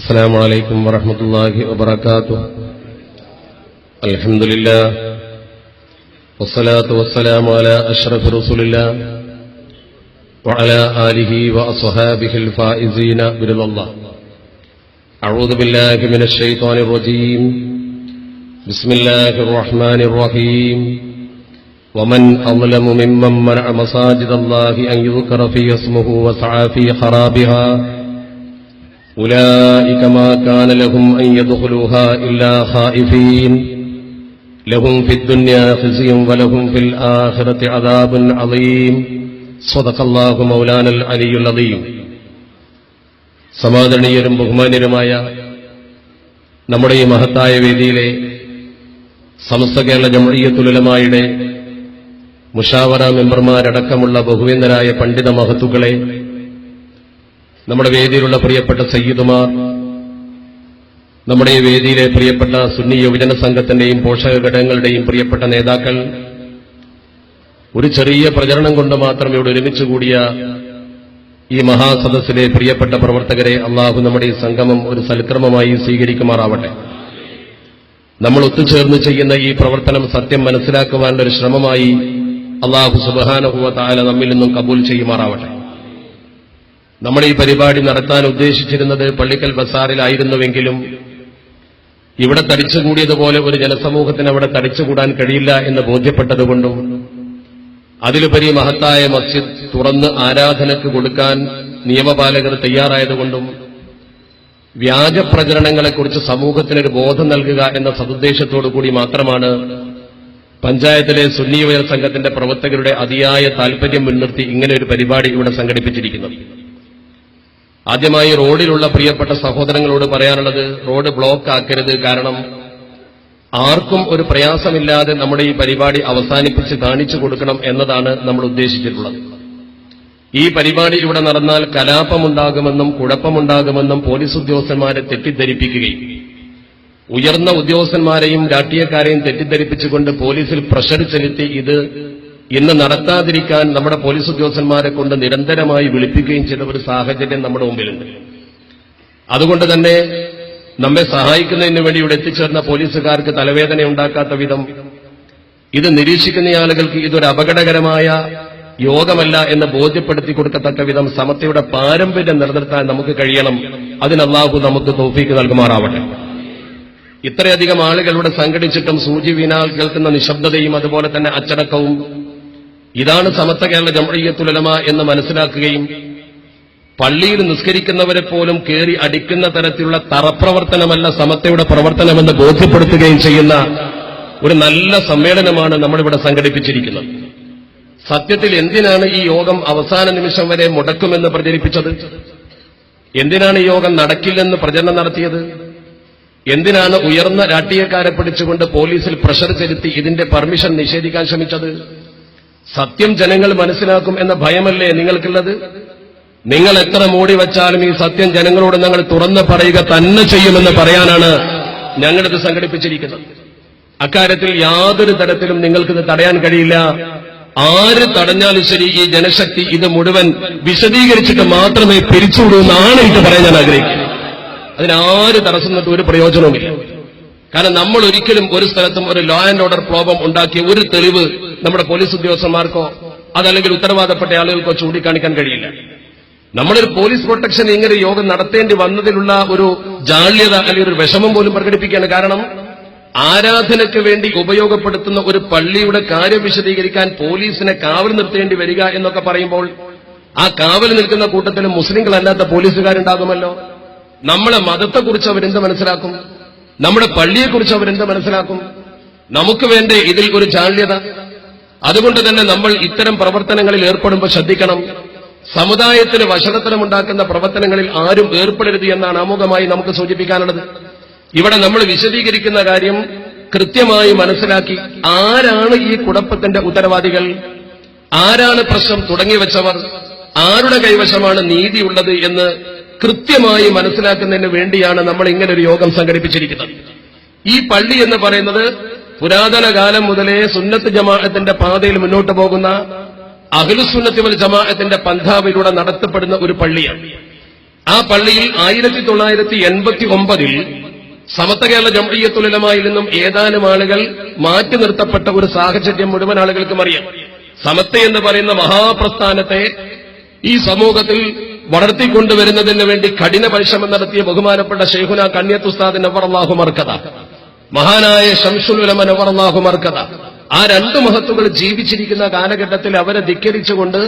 السلام عليكم ورحمة الله وبركاته. الحمد لله والصلاة والسلام على أشرف رسول الله وعلى آله وأصحابه الفائزين برضا الله. أعوذ بالله من الشيطان الرجيم. بسم الله الرحمن الرحيم. ومن أظلم ممن منع مساجد الله أن يذكر فيها اسمه وسعى في خرابها أولئك ما كان لهم أن يدخلوها إلا خائفين لهم في الدنيا خزي ولهم في الآخرة عذاب عظيم. صدق الله مولانا العلي العظيم. സമാദരണീയരും ബഹുമാന്യരുമായ നമ്മുടെ ഈ മഹത്തായ വേദിയിലെ സമസ്ത കേരള ജംഇയ്യത്തുൽ ഉലമായുടെ മുശാവറ മെമ്പർമാരടക്കമുള്ള ബഹുവേന്ദരായ പണ്ഡിത മഹത്തുക്കളെ, നമ്മുടെ വേദിയിലുള്ള പ്രിയപ്പെട്ട സയ്യിദുമാർ, നമ്മുടെ ഈ വേദിയിലെ പ്രിയപ്പെട്ട സുന്നി യുവജന സംഘത്തിന്റെയും പോഷക ഘടകങ്ങളുടെയും പ്രിയപ്പെട്ട നേതാക്കൾ, ഒരു ചെറിയ പ്രചരണം കൊണ്ട് മാത്രം ഇവിടെ ഒരുമിച്ച് കൂടിയ ഈ മഹാസദസ്സിലെ പ്രിയപ്പെട്ട പ്രവർത്തകരെ, അള്ളാഹു നമ്മുടെ ഈ സംഗമം ഒരു സൽക്രമമായി സ്വീകരിക്കുമാറാവട്ടെ. നമ്മൾ ഒത്തുചേർന്ന് ചെയ്യുന്ന ഈ പ്രവർത്തനം സത്യം മനസ്സിലാക്കുവാനുള്ള ഒരു ശ്രമമായി അള്ളാഹു സുബ്ഹാനഹു വ തആല നമ്മിൽ നിന്നും കബൂൽ ചെയ്യുമാറാവട്ടെ. നമ്മുടെ ഈ പരിപാടി നടത്താൻ ഉദ്ദേശിച്ചിരുന്നത് പള്ളിക്കൽ ബസാറിലായിരുന്നുവെങ്കിലും ഇവിടെ തടിച്ചുകൂടിയതുപോലെ ഒരു ജനസമൂഹത്തിന് അവിടെ തടിച്ചുകൂടാൻ കഴിയില്ല എന്ന് ബോധ്യപ്പെട്ടതുകൊണ്ടും അതിലുപരി മഹത്തായ മസ്ജിദ് തുറന്ന് ആരാധനയ്ക്ക് കൊടുക്കാൻ നിയമപാലകർ തയ്യാറായതുകൊണ്ടും വ്യാജപ്രചരണങ്ങളെക്കുറിച്ച് സമൂഹത്തിനൊരു ബോധം നൽകുക എന്ന സതുദ്ദേശത്തോടുകൂടി മാത്രമാണ് പഞ്ചായത്തിലെ സുന്നി യുവജന സംഘത്തിന്റെ പ്രവർത്തകരുടെ അതിയായ താൽപര്യം മുൻനിർത്തി ഇങ്ങനെ ഒരു പരിപാടി ഇവിടെ സംഘടിപ്പിച്ചിരിക്കുന്നത്. ആദ്യമായി റോഡിലുള്ള പ്രിയപ്പെട്ട സഹോദരങ്ങളോട് പറയാനുള്ളത്, റോഡ് ബ്ലോക്ക് ആക്കരുത്. കാരണം ആർക്കും ഒരു പ്രയാസമില്ലാതെ നമ്മുടെ ഈ പരിപാടി അവസാനിപ്പിച്ച് കാണിച്ചു കൊടുക്കണം എന്നതാണ് നമ്മൾ ഉദ്ദേശിച്ചിട്ടുള്ളത്. ഈ പരിപാടി ഇവിടെ നടന്നാൽ കലാപമുണ്ടാകുമെന്നും കുഴപ്പമുണ്ടാകുമെന്നും പോലീസ് ഉദ്യോഗസ്ഥന്മാരെ തെറ്റിദ്ധരിപ്പിക്കുകയും ഉയർന്ന ഉദ്യോഗസ്ഥന്മാരെയും രാഷ്ട്രീയക്കാരെയും തെറ്റിദ്ധരിപ്പിച്ചുകൊണ്ട് പോലീസിൽ പ്രഷർ ചെലുത്തി ഇത് ഇന്ന് നടത്താതിരിക്കാൻ നമ്മുടെ പോലീസ് ഉദ്യോഗസ്ഥന്മാരെ കൊണ്ട് നിരന്തരമായി വിളിപ്പിക്കുകയും ചെയ്ത ഒരു സാഹചര്യം നമ്മുടെ മുമ്പിലുണ്ട്. അതുകൊണ്ട് തന്നെ നമ്മെ സഹായിക്കുന്നതിന് വേണ്ടി ഇവിടെ എത്തിച്ചേർന്ന പോലീസുകാർക്ക് തലവേദന ഉണ്ടാക്കാത്ത വിധം, ഇത് നിരീക്ഷിക്കുന്ന ആളുകൾക്ക് ഇതൊരു അപകടകരമായ യോഗമല്ല എന്ന് ബോധ്യപ്പെടുത്തി കൊടുക്കത്തക്ക വിധം സമത്വയുടെ പാരമ്പര്യം നിലനിർത്താൻ നമുക്ക് കഴിയണം. അതിന് അല്ലാഹു നമുക്ക് തൗഫീക്ക് നൽകുമാറാവട്ടെ. ഇത്രയധികം ആളുകൾ ഇവിടെ സംഘടിച്ചിട്ടും സൂചി വീണാൽ കേൾക്കുന്ന നിശബ്ദതയും അതുപോലെ തന്നെ അച്ചടക്കവും ഇതാണ് സമസ്ത കേരള ജംഇയ്യത്തുൽ ഉലമ എന്ന് മനസ്സിലാക്കുകയും പള്ളിയിൽ നിസ്കരിക്കുന്നവരെ പോലും കയറി അടിക്കുന്ന തരത്തിലുള്ള തറപ്രവർത്തനമല്ല സമത്വയുടെ പ്രവർത്തനമെന്ന് ബോധ്യപ്പെടുത്തുകയും ചെയ്യുന്ന ഒരു നല്ല സമ്മേളനമാണ് നമ്മളിവിടെ സംഘടിപ്പിച്ചിരിക്കുന്നത്. സത്യത്തിൽ എന്തിനാണ് ഈ യോഗം അവസാന നിമിഷം വരെ മുടക്കുമെന്ന് പ്രചരിപ്പിച്ചത്? എന്തിനാണ് ഈ യോഗം നടക്കില്ലെന്ന് പ്രചരണം നടത്തിയത്? എന്തിനാണ് ഉയർന്ന രാഷ്ട്രീയക്കാരെ പിടിച്ചുകൊണ്ട് പോലീസിൽ പ്രഷർ ചെലുത്തി ഇതിന്റെ പെർമിഷൻ നിഷേധിക്കാൻ ശ്രമിച്ചത്? സത്യം ജനങ്ങൾ മനസ്സിലാക്കും എന്ന ഭയമല്ലേ നിങ്ങൾക്കുള്ളത്? നിങ്ങൾ എത്ര മൂടി വച്ചാലും ഈ സത്യം ജനങ്ങളോട് ഞങ്ങൾ തുറന്ന് പറയുക തന്നെ ചെയ്യുമെന്ന് പറയാനാണ് ഞങ്ങളിത് സംഘടിപ്പിച്ചിരിക്കുന്നത്. അക്കാര്യത്തിൽ യാതൊരു തരത്തിലും നിങ്ങൾക്കിത് തടയാൻ കഴിയില്ല. ആര് തടഞ്ഞാലും ശരി, ഈ ജനശക്തി ഇത് മുഴുവൻ വിശദീകരിച്ചിട്ട് മാത്രമേ പിരിച്ചുവിടൂ എന്നാണ് എനിക്ക് പറയാൻ ഞാൻ ആഗ്രഹിക്കുന്നത്. അതിനാര് തടസ്സം നിന്നിട്ട് ഒരു പ്രയോജനവുമില്ല. കാരണം നമ്മൾ ഒരിക്കലും ഒരു സ്ഥലത്തും ഒരു ലോ ആൻഡ് ഓർഡർ പ്രോബ്ലം ഉണ്ടാക്കിയ ഒരു തെളിവ് നമ്മുടെ പോലീസ് ഉദ്യോഗസ്ഥന്മാർക്കോ അതല്ലെങ്കിൽ ഉത്തരവാദപ്പെട്ട ആളുകൾക്കോ ചൂണ്ടിക്കാണിക്കാൻ കഴിയില്ല. നമ്മളൊരു പോലീസ് പ്രൊട്ടക്ഷൻ ഇങ്ങനെ യോഗം നടത്തേണ്ടി വന്നതിലുള്ള ഒരു ജാള്യത അല്ലെങ്കിൽ ഒരു വിഷമം പോലും പ്രകടിപ്പിക്കുകയാണ്. കാരണം ആരാധനയ്ക്ക് വേണ്ടി ഉപയോഗപ്പെടുത്തുന്ന ഒരു പള്ളിയുടെ കാര്യം വിശദീകരിക്കാൻ പോലീസിനെ കാവൽ നിർത്തേണ്ടി വരിക എന്നൊക്കെ പറയുമ്പോൾ ആ കാവൽ നിൽക്കുന്ന കൂട്ടത്തിൽ മുസ്ലിങ്ങളല്ലാത്ത പോലീസുകാരുണ്ടാകുമല്ലോ. നമ്മളെ മതത്തെക്കുറിച്ച് അവരെന്ത് മനസ്സിലാക്കും? നമ്മുടെ പള്ളിയെക്കുറിച്ച് അവരെന്ത് മനസ്സിലാക്കും? നമുക്ക് വേണ്ടേ ഇതിൽ ഒരു ജാള്യത? അതുകൊണ്ട് തന്നെ നമ്മൾ ഇത്തരം പ്രവർത്തനങ്ങളിൽ ഏർപ്പെടുമ്പോൾ ശ്രദ്ധിക്കണം. സമുദായത്തിന് വഷളത്തരമുണ്ടാക്കുന്ന പ്രവർത്തനങ്ങളിൽ ആരും ഏർപ്പെടരുത് എന്നാണ് ആമുഖമായി നമുക്ക് സൂചിപ്പിക്കാനുള്ളത്. ഇവിടെ നമ്മൾ വിശദീകരിക്കുന്ന കാര്യം കൃത്യമായി മനസ്സിലാക്കി ആരാണ് ഈ കുഴപ്പത്തിന്റെ ഉത്തരവാദികൾ, ആരാണ് പ്രശ്നം തുടങ്ങിവെച്ചവർ, ആരുടെ കൈവശമാണ് നീതിയുള്ളത് എന്ന് കൃത്യമായി മനസ്സിലാക്കുന്നതിന് വേണ്ടിയാണ് നമ്മൾ ഇങ്ങനൊരു യോഗം സംഘടിപ്പിച്ചിരിക്കുന്നത്. ഈ പള്ളി എന്ന് പറയുന്നത് പുരാതന കാലം മുതലേ സുന്നത്ത് ജമാഅത്തിന്റെ പാതയിൽ മുന്നോട്ട് പോകുന്ന അഹ്ലുസുന്നത്തി വൽ ജമാഅത്തിന്റെ പന്ഥാവിലൂടെ നടത്തപ്പെടുന്ന ഒരു പള്ളിയാണ്. ആ പള്ളിയിൽ 1989 സമസ്ത കേരള ജംഇയ്യത്തുൽ ഉലമായിൽ നിന്നും ഏതാനും ആളുകൾ മാറ്റി നിർത്തപ്പെട്ട ഒരു സാഹചര്യം മുഴുവൻ ആളുകൾക്കും അറിയാം. സമസ്ത എന്ന് പറയുന്ന മഹാപ്രസ്ഥാനത്തെ ഈ സമൂഹത്തിൽ വളർത്തിക്കൊണ്ടുവരുന്നതിന് വേണ്ടി കഠിന പരിശ്രമം നടത്തിയ ബഹുമാനപ്പെട്ട ശൈഖുന കണ്യത്ത് ഉസ്താദ് നവ്വറല്ലാഹു മർക്കദ, മഹാനായ ശംസുൽ ഉലമ നവ്വറല്ലാഹു മർക്കദ, ആ രണ്ടു മഹത്തുക്കൾ ജീവിച്ചിരിക്കുന്ന കാലഘട്ടത്തിൽ അവരെ ധിക്കരിച്ചുകൊണ്ട്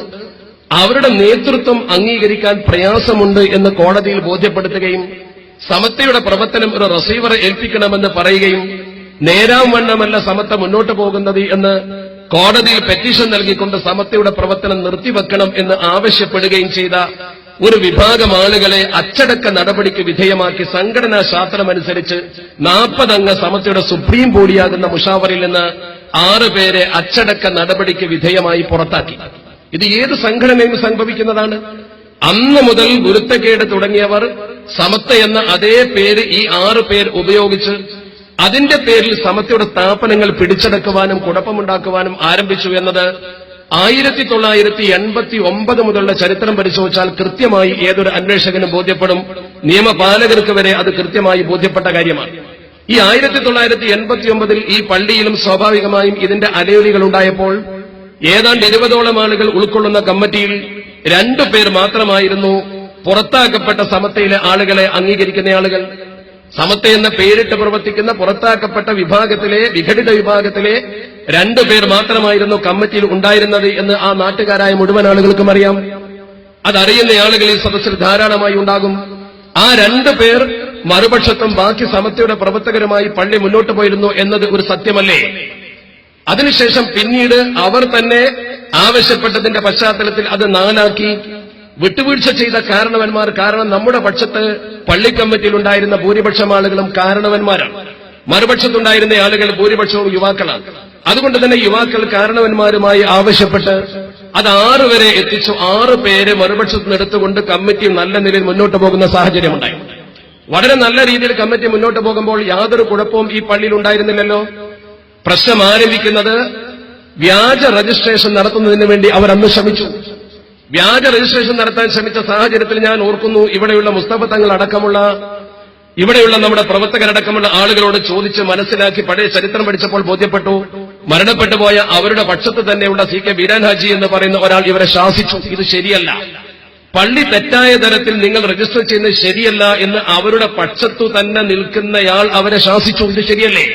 അവരുടെ നേതൃത്വം അംഗീകരിക്കാൻ പ്രയാസമുണ്ട് എന്ന് കോടതിയിൽ ബോധ്യപ്പെടുത്തുകയും സമസ്തയുടെ പ്രവർത്തനം ഒരു റിസീവറെ ഏൽപ്പിക്കണമെന്ന് പറയുകയും നേരാം വണ്ണമല്ല സമസ്ത മുന്നോട്ട് പോകുന്നത് എന്ന് കോടതിയിൽ പെറ്റീഷൻ നൽകിക്കൊണ്ട് സമസ്തയുടെ പ്രവർത്തനം നിർത്തിവെക്കണം എന്ന് ആവശ്യപ്പെടുകയും ചെയ്ത ഒരു വിഭാഗം ആളുകളെ അച്ചടക്ക നടപടിക്ക് വിധേയമാക്കി സംഘടനാ ശാസ്ത്രമനുസരിച്ച് 40 അംഗ സമസ്തയുടെ സുപ്രീം ബോഡിയാകുന്ന മുഷാവറിൽ നിന്ന് 6 പേരെ അച്ചടക്ക നടപടിക്ക് വിധേയമായി പുറത്താക്കി. ഇത് ഏത് സംഘടനയും സംഭവിക്കുന്നതാണ്. അന്ന് മുതൽ ഗുരുത്തക്കേട് തുടങ്ങിയവർ സമസ്ത എന്ന അതേ പേര് ഈ 6 പേർ ഉപയോഗിച്ച് അതിന്റെ പേരിൽ സമസ്തയുടെ സ്ഥാപനങ്ങൾ പിടിച്ചടക്കുവാനും കുഴപ്പമുണ്ടാക്കുവാനും ആരംഭിച്ചു എന്നത് 1989 മുതലുള്ള ചരിത്രം പരിശോധിച്ചാൽ കൃത്യമായി ഏതൊരു അന്വേഷകനും ബോധ്യപ്പെടും. നിയമപാലകർക്ക് വരെ അത് കൃത്യമായി ബോധ്യപ്പെട്ട കാര്യമാണ്. ഈ 1989 ഈ പള്ളിയിലും സ്വാഭാവികമായും ഇതിന്റെ അലയൊലികൾ ഉണ്ടായപ്പോൾ ഏതാണ്ട് 20ഓളം ആളുകൾ ഉൾക്കൊള്ളുന്ന കമ്മിറ്റിയിൽ 2 പേർ മാത്രമായിരുന്നു പുറത്താക്കപ്പെട്ട സമസ്തയിലെ ആളുകളെ അംഗീകരിക്കുന്ന ആളുകൾ. സമസ്ത എന്ന പേരിട്ട് പ്രവർത്തിക്കുന്ന പുറത്താക്കപ്പെട്ട വിഭാഗത്തിലെ വിഘടിത വിഭാഗത്തിലെ 2 പേർ മാത്രമായിരുന്നു കമ്മിറ്റിയിൽ ഉണ്ടായിരുന്നത് എന്ന് ആ നാട്ടുകാരായ മുഴുവൻ ആളുകൾക്കും അറിയാം. അതറിയുന്ന ആളുകൾ ഈ സദസ്സിൽ ധാരാളമായി ഉണ്ടാകും. ആ 2 പേർ മറുപക്ഷത്തും ബാക്കി സമസ്തയുടെ പ്രവർത്തകരുമായി പള്ളി മുന്നോട്ട് പോയിരുന്നു എന്നത് ഒരു സത്യമല്ലേ? അതിനുശേഷം പിന്നീട് അവർ തന്നെ ആവശ്യപ്പെട്ടതിന്റെ പശ്ചാത്തലത്തിൽ അത് 4 ആക്കി. വിട്ടുവീഴ്ച ചെയ്ത കാരണവന്മാർ, കാരണം നമ്മുടെ പക്ഷത്ത് പള്ളി കമ്മിറ്റിയിൽ ഉണ്ടായിരുന്ന ഭൂരിപക്ഷം ആളുകളും കാരണവന്മാരാണ്, മറുപക്ഷത്തുണ്ടായിരുന്ന ആളുകൾ ഭൂരിപക്ഷവും യുവാക്കളാണ്. അതുകൊണ്ട് തന്നെ യുവാക്കൾ കാരണവന്മാരുമായി ആവശ്യപ്പെട്ട് അത് 6 വരെ എത്തിച്ചു. 6 പേര് മറുപക്ഷത്ത് നിന്നെടുത്തുകൊണ്ട് കമ്മിറ്റി നല്ല നിലയിൽ മുന്നോട്ട് പോകുന്ന സാഹചര്യമുണ്ടായി. വളരെ നല്ല രീതിയിൽ കമ്മിറ്റി മുന്നോട്ട് പോകുമ്പോൾ യാതൊരു കുഴപ്പവും ഈ പള്ളിയിൽ ഉണ്ടായിരുന്നില്ലല്ലോ. പ്രശ്നം ആരംഭിക്കുന്നത് വ്യാജ രജിസ്ട്രേഷൻ നടത്തുന്നതിന് വേണ്ടി അവർ അന്ന് ശ്രമിച്ചു. വ്യാജ രജിസ്ട്രേഷൻ നടത്താൻ ശ്രമിച്ച സാഹചര്യത്തിൽ ഞാൻ ഓർക്കുന്നു, ഇവിടെയുള്ള മുസ്തഫ തങ്ങൾ അടക്കമുള്ള ഇവിടെയുള്ള നമ്മുടെ പ്രവർത്തകരടക്കമുള്ള ആളുകളോട് ചോദിച്ച് മനസ്സിലാക്കി പഴയ ചരിത്രം പഠിച്ചപ്പോൾ ബോധ്യപ്പെട്ടു, മരണപ്പെട്ടു പോയ അവരുടെ പക്ഷത്ത് തന്നെയുള്ള CK ബീരാൻ ഹാജി എന്ന് പറയുന്ന ഒരാൾ ഇവരെ ശാസിച്ചു. ഇത് ശരിയല്ല, പള്ളി തെറ്റായ തരത്തിൽ നിങ്ങൾ രജിസ്റ്റർ ചെയ്യുന്നത് ശരിയല്ല എന്ന് അവരുടെ പക്ഷത്തു തന്നെ നിൽക്കുന്നയാൾ അവരെ ശാസിച്ചു. ഇത് ശരിയല്ലേ?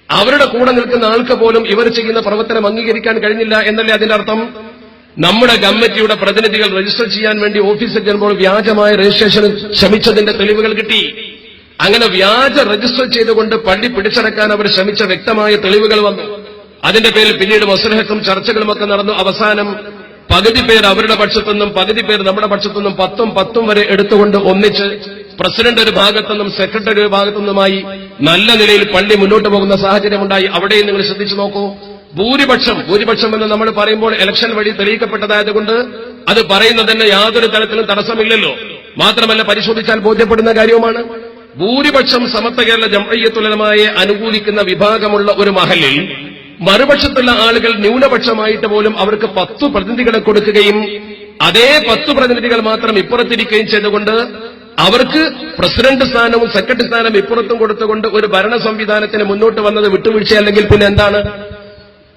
അവരുടെ കൂടെ നിൽക്കുന്ന ആൾക്ക് പോലും ഇവർ ചെയ്യുന്ന പ്രവർത്തനം അംഗീകരിക്കാൻ കഴിഞ്ഞില്ല എന്നല്ലേ അതിന്റെ അർത്ഥം? നമ്മുടെ കമ്മിറ്റിയുടെ പ്രതിനിധികൾ രജിസ്റ്റർ ചെയ്യാൻ വേണ്ടി ഓഫീസിൽ ചെല്ലുമ്പോൾ വ്യാജമായ രജിസ്ട്രേഷന് ശ്രമിച്ചതിന്റെ തെളിവുകൾ കിട്ടി. അങ്ങനെ വ്യാജ രജിസ്റ്റർ ചെയ്തുകൊണ്ട് പള്ളി പിടിച്ചടക്കാൻ അവർ ശ്രമിച്ച വ്യക്തമായ തെളിവുകൾ വന്നു. അതിന്റെ പേരിൽ പിന്നീട് മസ്ലഹത്തും ചർച്ചകളുമൊക്കെ നടന്നു. അവസാനം പകുതി പേർ അവരുടെ പക്ഷത്തുനിന്നും പകുതി പേർ നമ്മുടെ പക്ഷത്തുനിന്നും 10 വരെ എടുത്തുകൊണ്ട് ഒന്നിച്ച് പ്രസിഡന്റ് ഒരു ഭാഗത്തുനിന്നും സെക്രട്ടറി ഒരു ഭാഗത്തുനിന്നുമായി നല്ല നിലയിൽ പള്ളി മുന്നോട്ട് പോകുന്ന സാഹചര്യമുണ്ടായി. അവിടെയും നിങ്ങൾ ശ്രദ്ധിച്ചു നോക്കൂ. ഭൂരിപക്ഷം എന്ന് നമ്മൾ പറയുമ്പോൾ ഇലക്ഷൻ വഴി തെളിയിക്കപ്പെട്ടതായതുകൊണ്ട് അത് പറയുന്നതിന് യാതൊരു തരത്തിലും തടസ്സമില്ലല്ലോ. മാത്രമല്ല പരിശോധിച്ചാൽ ബോധ്യപ്പെടുന്ന കാര്യവുമാണ്. ഭൂരിപക്ഷം സമസ്ത കേരള ജംഇയ്യത്തുൽ ഉലമായെ അനുകൂലിക്കുന്ന വിഭാഗമുള്ള ഒരു മഹലിൽ മറുപക്ഷത്തുള്ള ആളുകൾ ന്യൂനപക്ഷമായിട്ട് പോലും അവർക്ക് 10 പ്രതിനിധികളെ കൊടുക്കുകയും അതേ 10 പ്രതിനിധികൾ മാത്രം ഇപ്പുറത്തിരിക്കുകയും ചെയ്തുകൊണ്ട് അവർക്ക് പ്രസിഡന്റ് സ്ഥാനവും സെക്രട്ടറി സ്ഥാനം ഇപ്പുറത്തും കൊടുത്തുകൊണ്ട് ഒരു ഭരണ സംവിധാനത്തിന് മുന്നോട്ട് വന്നത് വിട്ടുവീഴ്ചയല്ലെങ്കിൽ പിന്നെ എന്താണ്?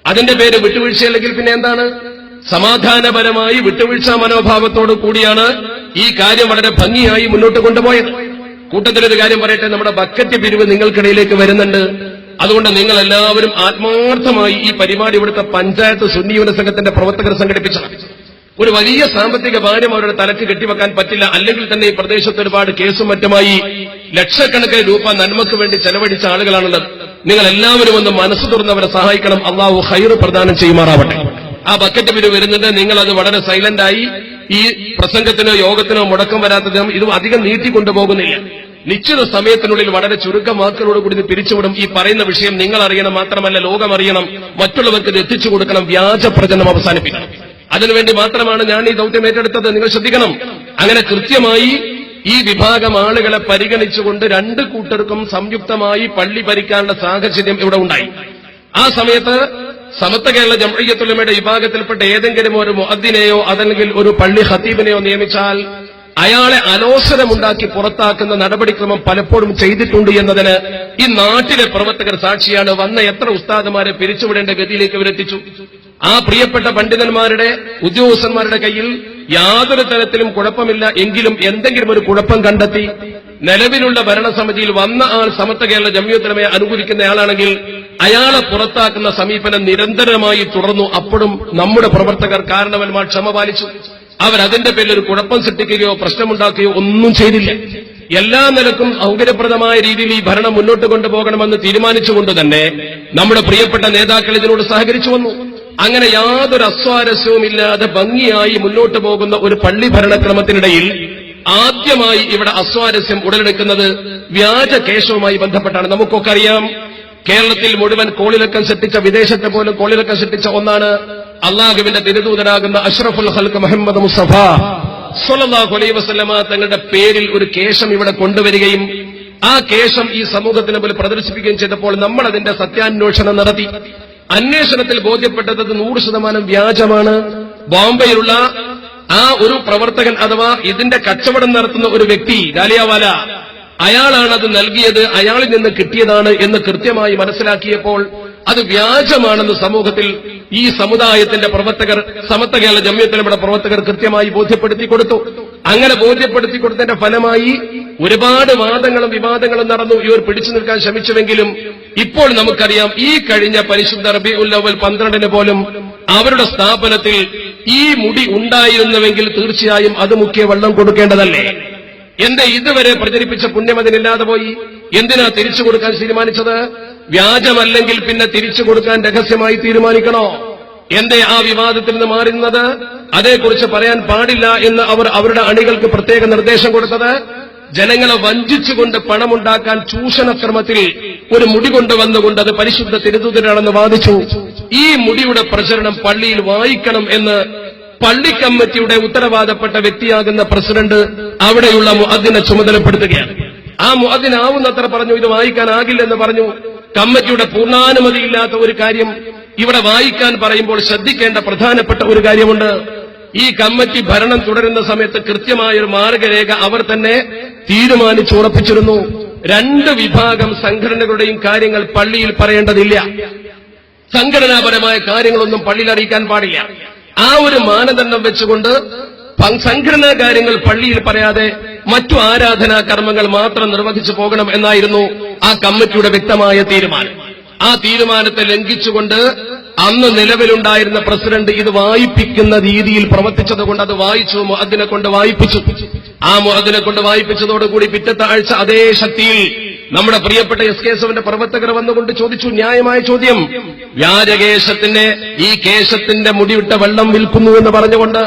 അതിന്റെ പേര് വിട്ടുവീഴ്ചയല്ലെങ്കിൽ പിന്നെ എന്താണ്? സമാധാനപരമായി വിട്ടുവീഴ്ച മനോഭാവത്തോടു കൂടിയാണ് ഈ കാര്യം വളരെ ഭംഗിയായി മുന്നോട്ട് കൊണ്ടുപോയത്. കൂട്ടത്തിലൊരു കാര്യം പറയട്ടെ, നമ്മുടെ ബക്കറ്റ് പിരിവ് നിങ്ങൾക്കിടയിലേക്ക് വരുന്നുണ്ട്. അതുകൊണ്ട് നിങ്ങൾ എല്ലാവരും ആത്മാർത്ഥമായി ഈ പരിപാടി ഇവിടുത്തെ പഞ്ചായത്ത് സുന്നി യുവജന സംഘത്തിന്റെ പ്രവർത്തകർ സംഘടിപ്പിച്ചതാണ്. ഒരു വലിയ സാമ്പത്തിക ഭാരം അവരുടെ തലക്ക് കെട്ടിവെക്കാൻ പറ്റില്ല. അല്ലെങ്കിൽ തന്നെ ഈ പ്രദേശത്ത് ഒരുപാട് കേസും മറ്റുമായി ലക്ഷക്കണക്കിന് രൂപ നന്മക്ക് വേണ്ടി ചെലവഴിച്ച ആളുകളാണുള്ളത്. നിങ്ങൾ എല്ലാവരും ഒന്ന് മനസ്സ് തുറന്നവരെ സഹായിക്കണം. അള്ളാഹു ഖൈർ പ്രദാനം ചെയ്യുമാറാവട്ടെ. ആ ബക്കറ്റ് പിരിവ് വരുന്നുണ്ട്. നിങ്ങൾ അത് വളരെ സൈലന്റായി ഈ പ്രസംഗത്തിനോ യോഗത്തിനോ മുടക്കം വരാത്തതും ഇത് അധികം നീട്ടിക്കൊണ്ടുപോകുന്നില്ല. നിശ്ചിത സമയത്തിനുള്ളിൽ വളരെ ചുരുക്കം വാക്കുകളോടുകൂടി ഇത് പിരിച്ചുവിടും. ഈ പറയുന്ന വിഷയം നിങ്ങൾ അറിയണം, മാത്രമല്ല ലോകം അറിയണം, മറ്റുള്ളവർക്ക് ഇത് എത്തിച്ചു കൊടുക്കണം, വ്യാജ പ്രചരണം അവസാനിപ്പിക്കണം. അതിനുവേണ്ടി മാത്രമാണ് ഞാൻ ഈ ദൌത്യം ഏറ്റെടുത്തത്. നിങ്ങൾ ശ്രദ്ധിക്കണം. അങ്ങനെ കൃത്യമായി ഈ വിഭാഗം ആളുകളെ പരിഗണിച്ചുകൊണ്ട് 2 കൂട്ടർക്കും സംയുക്തമായി പള്ളി ഭരിക്കാനുള്ള സാഹചര്യം ഇവിടെ ഉണ്ടായി. ആ സമയത്ത് സമസ്ത കേരള ജംഇയ്യത്തുൽ ഉലമയുടെ വിഭാഗത്തിൽപ്പെട്ട ഏതെങ്കിലും ഒരു മുഅദ്ദിനെയോ അതല്ലെങ്കിൽ ഒരു പള്ളി ഖതീബിനെയോ നിയമിച്ചാൽ അയാളെ അലോസരമുണ്ടാക്കി പുറത്താക്കുന്ന നടപടിക്രമം പലപ്പോഴും ചെയ്തിട്ടുണ്ട് എന്നതിന് ഈ നാട്ടിലെ പ്രവർത്തകർ സാക്ഷിയാണ്. വന്ന എത്ര ഉസ്താദുമാരെ പിരിച്ചുവിടേണ്ട ഗതിയിലേക്ക് ഇവരെത്തിച്ചു. ആ പ്രിയപ്പെട്ട പണ്ഡിതന്മാരുടെ ഉദ്യോഗസ്ഥന്മാരുടെ കയ്യിൽ യാതൊരു തരത്തിലും കുഴപ്പമില്ല എങ്കിലും എന്തെങ്കിലും ഒരു കുഴപ്പം കണ്ടെത്തി നിലവിലുള്ള ഭരണസമിതിയിൽ വന്ന ആൾ സമത്വ കേരള ജംഇയ്യത്തുലമയെ അനുകൂലിക്കുന്നയാളാണെങ്കിൽ അയാളെ പുറത്താക്കുന്ന സമീപനം നിരന്തരമായി തുടർന്നു. അപ്പോഴും നമ്മുടെ പ്രവർത്തകർ കാരണവന്മാർ ക്ഷമ പാലിച്ചു. അവരതിന്റെ പേരിൽ ഒരു കുഴപ്പം സൃഷ്ടിക്കുകയോ പ്രശ്നമുണ്ടാക്കുകയോ ഒന്നും ചെയ്തില്ല. എല്ലാ നിലക്കും സൗകര്യപ്രദമായ രീതിയിൽ ഈ ഭരണം മുന്നോട്ട് കൊണ്ടുപോകണമെന്ന് തീരുമാനിച്ചുകൊണ്ട് തന്നെ നമ്മുടെ പ്രിയപ്പെട്ട നേതാക്കൾ ഇതിനോട് സഹകരിച്ചു വന്നു. അങ്ങനെ യാതൊരു അസ്വാരസ്യവുമില്ലാതെ ഭംഗിയായി മുന്നോട്ട് പോകുന്ന ഒരു പള്ളി ഭരണക്രമത്തിനിടയിൽ ആദ്യമായി ഇവിടെ അസ്വാരസ്യം ഉടലെടുക്കുന്നത് വ്യാജ കേശവുമായി ബന്ധപ്പെട്ടാണ്. നമുക്കൊക്കെ അറിയാം, കേരളത്തിൽ മുഴുവൻ കോളിളക്കം സൃഷ്ടിച്ച, വിദേശത്തെ പോലും കോളിളക്കം സൃഷ്ടിച്ച ഒന്നാണ് അള്ളാഹുവിന്റെ തിരുദൂതനാകുന്ന അഷ്റഫുൽ ഖൽഖ് മുഹമ്മദ് മുസ്തഫ സ്വല്ലല്ലാഹു അലൈഹി വസല്ലമ തങ്ങളുടെ പേരിൽ ഒരു കേശം ഇവിടെ കൊണ്ടുവരികയും ആ കേശം ഈ സമൂഹത്തിന് മുമ്പിൽ പ്രദർശിപ്പിക്കുകയും ചെയ്തപ്പോൾ നമ്മൾ അതിന്റെ സത്യാന്വേഷണം നടത്തി. അന്വേഷണത്തിൽ ബോധ്യപ്പെട്ടത് 100% വ്യാജമാണ്. ബോംബെയിലുള്ള ആ ഒരു പ്രവർത്തകൻ അഥവാ ഇതിന്റെ കച്ചവടം നടത്തുന്ന ഒരു വ്യക്തി ഡാലിയവാല, അയാളാണ് അത് നൽകിയത്, അയാളിൽ നിന്ന് കിട്ടിയതാണ് എന്ന് കൃത്യമായി മനസ്സിലാക്കിയപ്പോൾ അത് വ്യാജമാണെന്ന് സമൂഹത്തിൽ ഈ സമുദായത്തിന്റെ പ്രവർത്തകർ, സമത്വ കേരള ജംഇയ്യത്തുലമയുടെ പ്രവർത്തകർ കൃത്യമായി ബോധ്യപ്പെടുത്തി കൊടുത്തു. അങ്ങനെ ബോധ്യപ്പെടുത്തി കൊടുത്തതിന്റെ ഫലമായി ഒരുപാട് വാദങ്ങളും വിവാദങ്ങളും നടന്നു. ഇവർ പിടിച്ചു നിൽക്കാൻ ശ്രമിച്ചുവെങ്കിലും ഇപ്പോൾ നമുക്കറിയാം, ഈ കഴിഞ്ഞ പരിശുദ്ധ റബീഉൽ അവ്വൽ 12 പോലും അവരുടെ സ്ഥാപനത്തിൽ ഈ മുടി ഉണ്ടായിരുന്നുവെങ്കിൽ തീർച്ചയായും അത് മുഖ്യ വെള്ളം കൊടുക്കേണ്ടതല്ലേ? എന്റെ ഇതുവരെ പ്രചരിപ്പിച്ച പുണ്യം അതിനില്ലാതെ പോയി? എന്തിനാ തിരിച്ചു കൊടുക്കാൻ തീരുമാനിച്ചത്? വ്യാജമല്ലെങ്കിൽ പിന്നെ തിരിച്ചു കൊടുക്കാൻ രഹസ്യമായി തീരുമാനിക്കണോ? എന്തേ ആ വിവാദത്തിൽ നിന്ന് മാറുന്നത്? അതേക്കുറിച്ച് പറയാൻ പാടില്ല എന്ന് അവർ അവരുടെ അണികൾക്ക് പ്രത്യേക നിർദ്ദേശം കൊടുത്തത് ജനങ്ങളെ വഞ്ചിച്ചുകൊണ്ട് പണമുണ്ടാക്കാൻ ചൂഷണക്രമത്തിൽ ഒരു മുടി കൊണ്ടുവന്നുകൊണ്ട് അത് പരിശുദ്ധ തിരുദൂതനാണെന്ന് വാദിച്ചു. ഈ മുടിയുടെ പ്രചരണം പള്ളിയിൽ വായിക്കണം എന്ന് പള്ളി കമ്മിറ്റിയുടെ ഉത്തരവാദപ്പെട്ട വ്യക്തിയാകുന്ന പ്രസിഡന്റ് അവിടെയുള്ള മുഅദ്ദിനെ ചുമതലപ്പെടുത്തുകയാണ്. ആ മുഅദ്ദിനാവുന്നത്ര പറഞ്ഞു, ഇത് വായിക്കാനാകില്ലെന്ന് പറഞ്ഞു. കമ്മിറ്റിയുടെ പൂർണ്ണാനുമതിയില്ലാത്ത ഒരു കാര്യം ഇവിടെ വായിക്കാൻ പറയുമ്പോൾ ശ്രദ്ധിക്കേണ്ട പ്രധാനപ്പെട്ട ഒരു കാര്യമുണ്ട്. ഈ കമ്മിറ്റി ഭരണം തുടരുന്ന സമയത്ത് കൃത്യമായൊരു മാർഗരേഖ അവർ തന്നെ തീരുമാനിച്ചുറപ്പിച്ചിരുന്നു. 2 വിഭാഗം സംഘടനകളുടെയും കാര്യങ്ങൾ പള്ളിയിൽ പറയേണ്ടതില്ല. സംഘടനാപരമായ കാര്യങ്ങളൊന്നും പള്ളിയിൽ അറിയിക്കാൻ പാടില്ല. ആ ഒരു മാനദണ്ഡം വെച്ചുകൊണ്ട് സംഘടനാ കാര്യങ്ങൾ പള്ളിയിൽ പറയാതെ മറ്റു ആരാധനാ കർമ്മങ്ങൾ മാത്രം നിർവഹിച്ചു പോകണം എന്നായിരുന്നു ആ കമ്മിറ്റിയുടെ വ്യക്തമായ തീരുമാനം. ആ തീരുമാനത്തെ ലംഘിച്ചുകൊണ്ട് അന്ന് നിലവിലുണ്ടായിരുന്ന പ്രസിഡന്റ് ഇത് വായിപ്പിക്കുന്ന രീതിയിൽ പ്രവർത്തിച്ചതുകൊണ്ട് അത് വായിച്ചു, മുഅദ്ദിനെ കൊണ്ട് വായിപ്പിച്ചു. ആ മുഅദ്ദിനെ കൊണ്ട് വായിപ്പിച്ചതോടുകൂടി പിറ്റത്തെ ആഴ്ച അതേ ശക്തിയിൽ നമ്മുടെ പ്രിയപ്പെട്ട SKSFന്റെ പ്രവർത്തകർ വന്നുകൊണ്ട് ചോദിച്ചു, ന്യായമായ ചോദ്യം, വ്യാജകേശത്തിന്റെ ഈ കേശത്തിന്റെ മുടിവിട്ട വെള്ളം വിൽക്കുന്നു എന്ന് പറഞ്ഞുകൊണ്ട്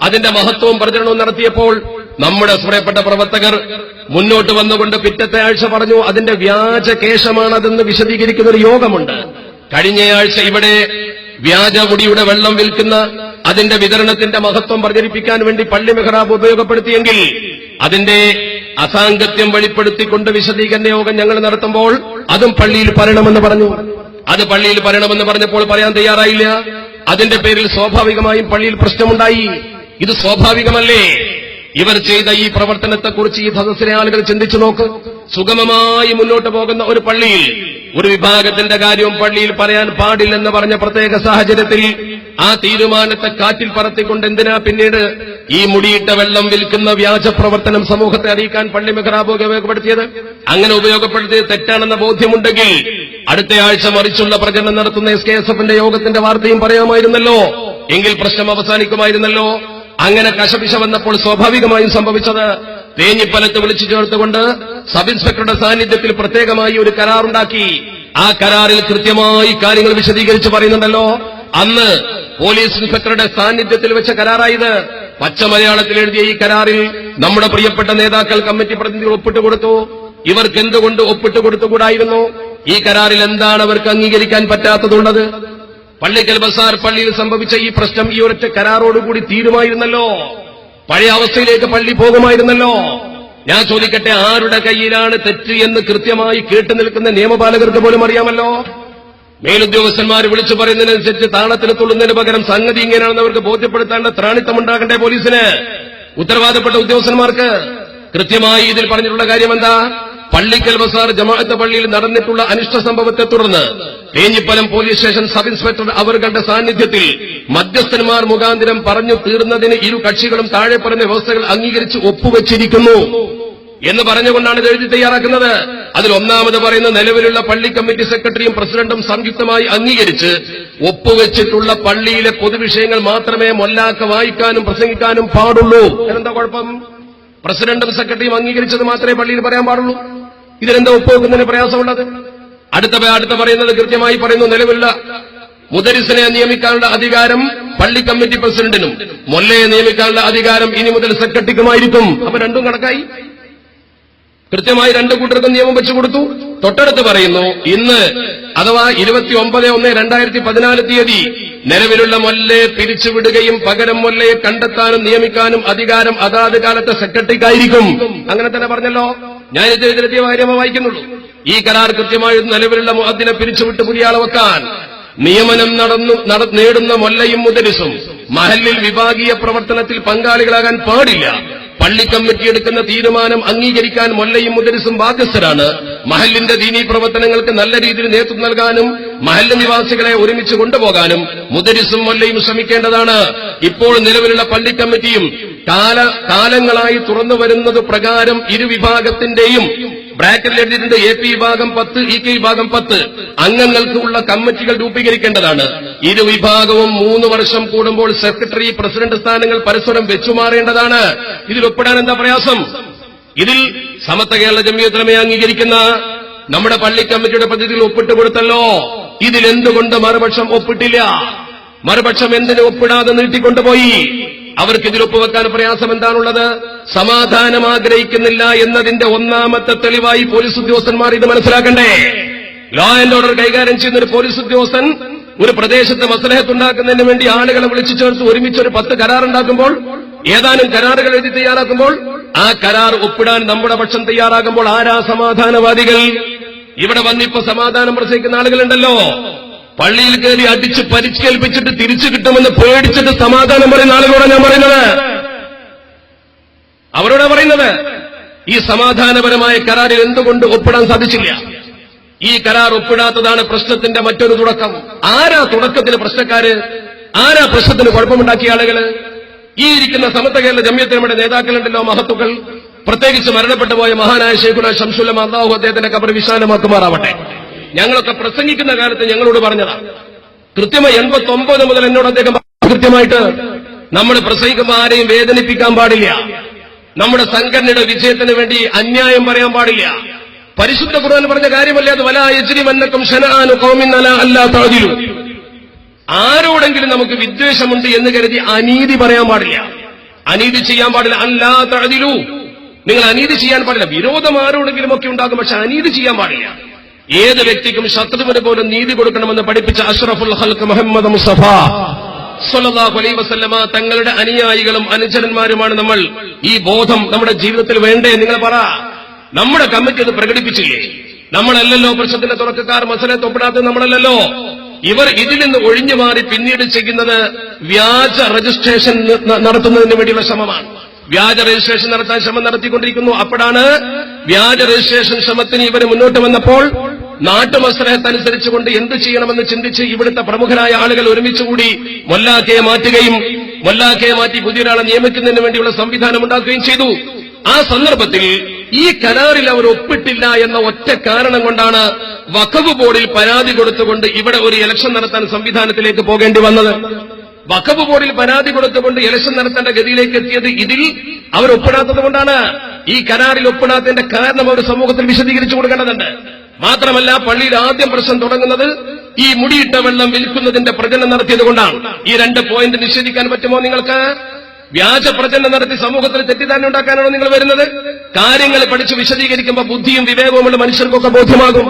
അതിന്റെ മഹത്വവും പ്രചരണവും നടത്തിയപ്പോൾ നമ്മുടെ പ്രിയപ്പെട്ട പ്രവർത്തകർ മുന്നോട്ട് വന്നുകൊണ്ട് പിറ്റത്തെ ആഴ്ച പറഞ്ഞു, അതിന്റെ വ്യാജ കേശമാണതെന്ന് വിശദീകരിക്കുന്ന ഒരു യോഗമുണ്ട്. കഴിഞ്ഞയാഴ്ച ഇവിടെ വ്യാജമുടിയുടെ വെള്ളം വിൽക്കുന്ന അതിന്റെ വിതരണത്തിന്റെ മഹത്വം പ്രചരിപ്പിക്കാൻ വേണ്ടി പള്ളി മെഹ്റാബ് ഉപയോഗപ്പെടുത്തിയെങ്കിൽ അതിന്റെ അസാംഗത്യം വെളിപ്പെടുത്തിക്കൊണ്ട് വിശദീകരണ യോഗം ഞങ്ങൾ നടത്തുമ്പോൾ അതും പള്ളിയിൽ പറയണമെന്ന് പറഞ്ഞു. അത് പള്ളിയിൽ പറയണമെന്ന് പറഞ്ഞപ്പോൾ പറയാൻ തയ്യാറായില്ല. അതിന്റെ പേരിൽ സ്വാഭാവികമായും പള്ളിയിൽ പ്രശ്നമുണ്ടായി. ഇത് സ്വാഭാവികമല്ലേ? ഇവർ ചെയ്ത ഈ പ്രവർത്തനത്തെക്കുറിച്ച് ഈ സദസ്സിലെ ആളുകൾ ചിന്തിച്ചു നോക്ക്. സുഗമമായി മുന്നോട്ട് പോകുന്ന ഒരു പള്ളിയിൽ ഒരു വിഭാഗത്തിന്റെ കാര്യവും പള്ളിയിൽ പറയാൻ പാടില്ലെന്ന് പറഞ്ഞ പ്രത്യേക സാഹചര്യത്തിൽ ആ തീരുമാനത്തെ കാറ്റിൽ പറത്തിക്കൊണ്ട് എന്തിനാ പിന്നീട് ഈ മുടിയിട്ട വെള്ളം വിൽക്കുന്ന വ്യാജ പ്രവർത്തനം സമൂഹത്തെ അറിയിക്കാൻ പള്ളി മെഹ്റാബ് ഉപയോഗപ്പെടുത്തിയത്? അങ്ങനെ ഉപയോഗപ്പെടുത്തിയത് തെറ്റാണെന്ന ബോധ്യമുണ്ടെങ്കിൽ അടുത്തയാഴ്ച മറിച്ചുള്ള പ്രചരണം നടത്തുന്ന SKSFന്റെ യോഗത്തിന്റെ വാർത്തയും പറയാമായിരുന്നല്ലോ. എങ്കിൽ പ്രശ്നം അവസാനിക്കുമായിരുന്നല്ലോ. അങ്ങനെ കശപിശ വന്നപ്പോൾ സ്വാഭാവികമായും സംഭവിച്ചത് തേഞ്ഞിപ്പലത്ത് വിളിച്ചു ചേർത്തുകൊണ്ട് സബ് ഇൻസ്പെക്ടറുടെ സാന്നിധ്യത്തിൽ പ്രത്യേകമായി ഒരു കരാറുണ്ടാക്കി. ആ കരാറിൽ കൃത്യമായി കാര്യങ്ങൾ വിശദീകരിച്ച് പറയുന്നുണ്ടല്ലോ. അന്ന് പോലീസ് ഇൻസ്പെക്ടറുടെ സാന്നിധ്യത്തിൽ വെച്ച കരാറായത്. പച്ച മലയാളത്തിൽ എഴുതിയ ഈ കരാറിൽ നമ്മുടെ പ്രിയപ്പെട്ട നേതാക്കൾ കമ്മിറ്റി പ്രതിനിധികൾ ഒപ്പിട്ട് കൊടുത്തു. ഇവർക്ക് എന്തുകൊണ്ട് ഒപ്പിട്ട് കൊടുത്തുകൂടായിരുന്നു? ഈ കരാറിൽ എന്താണ് അവർക്ക് അംഗീകരിക്കാൻ പറ്റാത്തതുള്ളത്? പള്ളിക്കൽ ബസാർ പള്ളിയിൽ സംഭവിച്ച ഈ പ്രശ്നം ഈ ഒരൊറ്റ കരാറോടുകൂടി തീരുമായിരുന്നല്ലോ. പഴയ അവസ്ഥയിലേക്ക് പള്ളി പോകുമായിരുന്നല്ലോ. ഞാൻ ചോദിക്കട്ടെ, ആരുടെ കയ്യിലാണ് തെറ്റ് എന്ന് കൃത്യമായി കേട്ടു നിൽക്കുന്ന നിയമപാലകർക്ക് പോലും അറിയാമല്ലോ. മേലുദ്യോഗസ്ഥന്മാർ വിളിച്ചു പറയുന്നതിനനുസരിച്ച് താളത്തിന് തുള്ളുന്നതിന് പകരം സംഗതി ഇങ്ങനെയാണെന്ന് അവർക്ക് ബോധ്യപ്പെടുത്താനുള്ള ത്രാണിത്തമുണ്ടാകണ്ടേ പോലീസിന്? ഉത്തരവാദപ്പെട്ട ഉദ്യോഗസ്ഥന്മാർക്ക്. കൃത്യമായി ഇതിൽ പറഞ്ഞിട്ടുള്ള കാര്യം എന്താ? പള്ളിക്കൽ ബസാർ ജമാഅത്ത് പള്ളിയിൽ നടന്നിട്ടുള്ള അനിഷ്ട സംഭവത്തെ തുടർന്ന് Thenhipalam police station sub inspector അവരുടെ സാന്നിധ്യത്തിൽ മധ്യസ്ഥന്മാർ മുഖാന്തരം പറഞ്ഞു തീർന്നതിന് ഇരു കക്ഷികളും താഴെ പറഞ്ഞ വ്യവസ്ഥകൾ അംഗീകരിച്ച് ഒപ്പുവെച്ചിരിക്കുന്നു എന്ന് പറഞ്ഞുകൊണ്ടാണ് ഇത് എഴുതി തയ്യാറാക്കുന്നത്. അതിൽ ഒന്നാമത് പറയുന്ന നിലവിലുള്ള പള്ളി കമ്മിറ്റി സെക്രട്ടറിയും പ്രസിഡന്റും സംയുക്തമായി അംഗീകരിച്ച് ഒപ്പുവെച്ചിട്ടുള്ള പള്ളിയിലെ പൊതുവിഷയങ്ങൾ മാത്രമേ മൊല്ലാക്ക വായിക്കാനും പ്രസംഗിക്കാനും പാടുള്ളൂ. എന്താ കുഴപ്പം? പ്രസിഡന്റും സെക്രട്ടറിയും അംഗീകരിച്ചത് മാത്രമേ പള്ളിയിൽ പറയാൻ പാടുള്ളൂ. ഇതിലെന്താ ഒപ്പുവെക്കുന്നതിന് പ്രയാസമുള്ളത്? അടുത്ത പറയുന്നത് കൃത്യമായി പറയുന്നു, നിലവിലുള്ള മുദരിസിനെ നിയമിക്കാനുള്ള അധികാരം പള്ളി കമ്മിറ്റി പ്രസിഡന്റിനും മൊല്ലയെ നിയമിക്കാനുള്ള അധികാരം ഇനി മുതൽ സെക്രട്ടറിക്കുമായിരിക്കും. അപ്പൊ രണ്ടും കണക്കായി. കൃത്യമായി രണ്ടു കൂട്ടർക്കും നിയമം വെച്ചു കൊടുത്തു. തൊട്ടടുത്ത് പറയുന്നു, ഇന്ന് അഥവാ 29/1/2014 തീയതി നിലവിലുള്ള മൊല്ലയെ പിരിച്ചുവിടുകയും പകരം മൊല്ലയെ കണ്ടെത്താനും നിയമിക്കാനും അധികാരം അതാത് കാലത്തെ സെക്രട്ടറിക്കായിരിക്കും. അങ്ങനെ തന്നെ പറഞ്ഞല്ലോ. ഞാൻ ഇതിലെത്തിയ കാര്യമേ വായിക്കുന്നുള്ളൂ. ഈ കരാർ കൃത്യമായി നിലവിലുള്ള മുഅദ്ദിനെ പിരിച്ചുവിട്ട് പുതിയ ആളെ വെക്കാൻ നിയമനം നേടുന്ന മൊല്ലയും മുദരിസും മഹല്ലിൽ വിഭാഗീയ പ്രവർത്തനത്തിൽ പങ്കാളികളാകാൻ പാടില്ല. പള്ളി കമ്മിറ്റി എടുക്കുന്ന തീരുമാനം അംഗീകരിക്കാൻ മൊല്ലയും മുദരിസും ബാധ്യസ്ഥരാണ്. മഹല്ലിന്റെ ദീനീ പ്രവർത്തനങ്ങൾക്ക് നല്ല രീതിയിൽ നേതൃത്വം നൽകാനും മഹല്ല് നിവാസികളെ ഒരുമിച്ച് കൊണ്ടുപോകാനും മുദരിസും മൊല്ലയും ശ്രമിക്കേണ്ടതാണ്. ഇപ്പോൾ നിലവിലുള്ള പള്ളി കമ്മിറ്റിയും കാലങ്ങളായി തുറന്നു വരുന്നത് പ്രകാരം ഇരുവിഭാഗത്തിന്റെയും ബ്രാക്കറ്റിൽ എഴുതിയിട്ടുണ്ട് AP വിഭാഗം 10, EK വിഭാഗം 10 അംഗങ്ങൾക്ക് ഉള്ള കമ്മിറ്റികൾ രൂപീകരിക്കേണ്ടതാണ്. ഇരുവിഭാഗവും 3 വർഷം കൂടുമ്പോൾ സെക്രട്ടറി പ്രസിഡന്റ് സ്ഥാനങ്ങൾ പരസ്പരം വെച്ചുമാറേണ്ടതാണ്. ഇതിൽ ഒപ്പിടാൻ എന്താ പ്രയാസം? ഇതിൽ സമസ്ത കേരള ജംഇയ്യത്തുൽ ഉലമയെ അംഗീകരിക്കുന്ന നമ്മുടെ പള്ളി കമ്മിറ്റിയുടെ പദ്ധതിയിൽ ഒപ്പിട്ട് കൊടുത്തല്ലോ. ഇതിലെന്തുകൊണ്ട് മറുപക്ഷം ഒപ്പിട്ടില്ല? മറുപക്ഷം എന്തിന് ഒപ്പിടാതെ നീട്ടിക്കൊണ്ടുപോയി? അവർക്ക് ഇതിൽ ഒപ്പുവെക്കാൻ പ്രയാസം എന്താണുള്ളത്? സമാധാനം ആഗ്രഹിക്കുന്നില്ല എന്നതിന്റെ ഒന്നാമത്തെ തെളിവായി പോലീസ് ഉദ്യോഗസ്ഥന്മാർ ഇത് മനസ്സിലാക്കണ്ടേ? ലോ ആൻഡ് ഓർഡർ കൈകാര്യം ചെയ്യുന്ന ഒരു പോലീസ് ഉദ്യോഗസ്ഥൻ ഒരു പ്രദേശത്ത് മസ്ലഹത്തുണ്ടാക്കുന്നതിന് വേണ്ടി ആളുകളെ വിളിച്ചു ചേർത്ത് ഒരുമിച്ച് ഒരു 10 കരാറുണ്ടാക്കുമ്പോൾ, ഏതാനും കരാറുകൾ എഴുതി തയ്യാറാക്കുമ്പോൾ, ആ കരാർ ഒപ്പിടാൻ നമ്മുടെ പക്ഷം തയ്യാറാകുമ്പോൾ ആരാ സമാധാനവാദികൾ? ഇവിടെ വന്നിപ്പോ സമാധാനം പ്രസംഗിക്കുന്ന ആളുകളുണ്ടല്ലോ. പള്ളിയിൽ കയറി അടിച്ച് പരിക്കേൽപ്പിച്ചിട്ട് തിരിച്ചു കിട്ടുമെന്ന് പേടിച്ചിട്ട് സമാധാനം പറയുന്ന ആളുകളോടാണ് ഞാൻ പറയുന്നത്. അവരോടാ പറയുന്നത്. ഈ സമാധാനപരമായ കരാറിൽ എന്തുകൊണ്ട് ഒപ്പിടാൻ സാധിച്ചില്ല? ഈ കരാർ ഒപ്പിടാത്തതാണ് പ്രശ്നത്തിന്റെ മറ്റൊരു തുടക്കം. ആരാ തുടക്കത്തിന് പ്രശ്നക്കാര്? ആരാ പ്രശ്നത്തിന് കുഴപ്പമുണ്ടാക്കിയ ആളുകള്? ഈ ഇരിക്കുന്ന സമസ്ത കേരള ജംഇയ്യത്തുൽ ഉലമയുടെ നേതാക്കളുണ്ടല്ലോ, മഹത്തുക്കൾ, പ്രത്യേകിച്ച് മരണപ്പെട്ടു പോയ മഹാനായ ശൈഖുന ശംസുൽ ഉലമ, അല്ലാഹു അദ്ദേഹത്തിന്റെ ഖബർ വിശാലമാക്കുമാറാവട്ടെ. ഞങ്ങളൊക്കെ പ്രസംഗിക്കുന്ന കാലത്ത് ഞങ്ങളോട് പറഞ്ഞതാണ്. കൃത്യമായി 89 മുതൽ എന്നോട് അദ്ദേഹം കൃത്യമായിട്ട് നമ്മൾ പ്രസംഗിക്കുമ്പോൾ ആരെയും വേദനിപ്പിക്കാൻ പാടില്ല. നമ്മുടെ സംഘടനയുടെ വിജയത്തിന് വേണ്ടി അന്യായം പറയാൻ പാടില്ല. പരിശുദ്ധ ഖുർആൻ പറഞ്ഞ കാര്യമല്ലേ അത്? വലാ യജ്രിമന്നകും ശനആനു ഖൗമിൻ അലാ അല്ലാ തഅദിലു. ആരോടെങ്കിലും നമുക്ക് വിദ്വേഷമുണ്ട് എന്ന് കരുതി അനീതി പറയാൻ പാടില്ല, അനീതി ചെയ്യാൻ പാടില്ല. അല്ലാ തഅദിലു, നിങ്ങൾ അനീതി ചെയ്യാൻ പാടില്ല. വിരോധം ആരോടെങ്കിലും ഒക്കെ ഉണ്ടാകും, പക്ഷെ അനീതി ചെയ്യാൻ പാടില്ല. ഏത് വ്യക്തിക്കും ശത്രുവിന് പോലും നീതി കൊടുക്കണമെന്ന് പഠിപ്പിച്ച അഷ്റഫുൽ ഖൽഖ് മുഹമ്മദ് മുസ്തഫ സ്വല്ലല്ലാഹു അലൈഹി വസല്ലമ തങ്ങളുടെ അനുയായികളും അനുചരന്മാരുമാണ് നമ്മൾ. ഈ ബോധം നമ്മുടെ ജീവിതത്തിൽ വേണ്ടേ? നിങ്ങൾ പറ. നമ്മുടെ കമ്മിറ്റി അത് പ്രകടിപ്പിച്ചില്ലേ? നമ്മളല്ലല്ലോ പ്രശ്നത്തിന്റെ തുടക്കക്കാർ, മസലത്ത് ഒപ്പിടാത്തത് നമ്മളല്ലല്ലോ. ഇവർ ഇതിൽ നിന്ന് ഒഴിഞ്ഞു മാറി പിന്നീട് ചെയ്യുന്നത് വ്യാജ രജിസ്ട്രേഷൻ നടത്തുന്നതിന് വേണ്ടിയുള്ള ശ്രമമാണ്. വ്യാജ രജിസ്ട്രേഷൻ നടത്താൻ ശ്രമം നടത്തിക്കൊണ്ടിരിക്കുന്നു. അപ്പോഴാണ് വ്യാജ രജിസ്ട്രേഷൻ ശ്രമത്തിന് ഇവർ മുന്നോട്ട് വന്നപ്പോൾ നാട്ടുമസ്ലഹത്തനുസരിച്ചുകൊണ്ട് എന്ത് ചെയ്യണമെന്ന് ചിന്തിച്ച് ഇവിടുത്തെ പ്രമുഖരായ ആളുകൾ ഒരുമിച്ചുകൂടി മൊല്ലാക്കയെ മാറ്റുകയും മൊല്ലാക്കയെ മാറ്റി പുതിയൊരാളെ നിയമിക്കുന്നതിന് വേണ്ടിയുള്ള സംവിധാനം ഉണ്ടാക്കുകയും ചെയ്തു. ആ സന്ദർഭത്തിൽ ഈ കരാറിൽ അവർ ഒപ്പിട്ടില്ല എന്ന ഒറ്റ കാരണം കൊണ്ടാണ് വഖഫ് ബോർഡിൽ പരാതി കൊടുത്തുകൊണ്ട് ഇവിടെ ഒരു ഇലക്ഷൻ നടത്താൻ സംവിധാനത്തിലേക്ക് പോകേണ്ടി വന്നത്. വഖഫ് ബോർഡിൽ പരാതി കൊടുത്തുകൊണ്ട് ഇലക്ഷൻ നടത്തേണ്ട ഗതിയിലേക്ക് എത്തിയത് ഇതിൽ അവർ ഒപ്പിടാത്തത് കൊണ്ടാണ്. ഈ കരാറിൽ ഒപ്പിടാത്തതിന്റെ കാരണം അവർ സമൂഹത്തിൽ വിശദീകരിച്ചു കൊടുക്കേണ്ടതുണ്ട്. മാത്രമല്ല, പള്ളിയിൽ ആദ്യം പ്രശ്നം തുടങ്ങുന്നത് ഈ മുടിയിട്ട വെള്ളം വിൽക്കുന്നതിന്റെ പ്രചരണം നടത്തിയത് കൊണ്ടാണ്. ഈ 2 പോയിന്റ് നിഷേധിക്കാൻ പറ്റുമോ നിങ്ങൾക്ക്? വ്യാജ പ്രചരണം നടത്തി സമൂഹത്തിൽ തെറ്റിദ്ധാരണ ഉണ്ടാക്കാനാണോ നിങ്ങൾ വരുന്നത്? കാര്യങ്ങൾ പഠിച്ച് വിശദീകരിക്കുമ്പോൾ ബുദ്ധിയും വിവേകവുമുള്ള മനുഷ്യർക്കൊക്കെ ബോധ്യമാകും.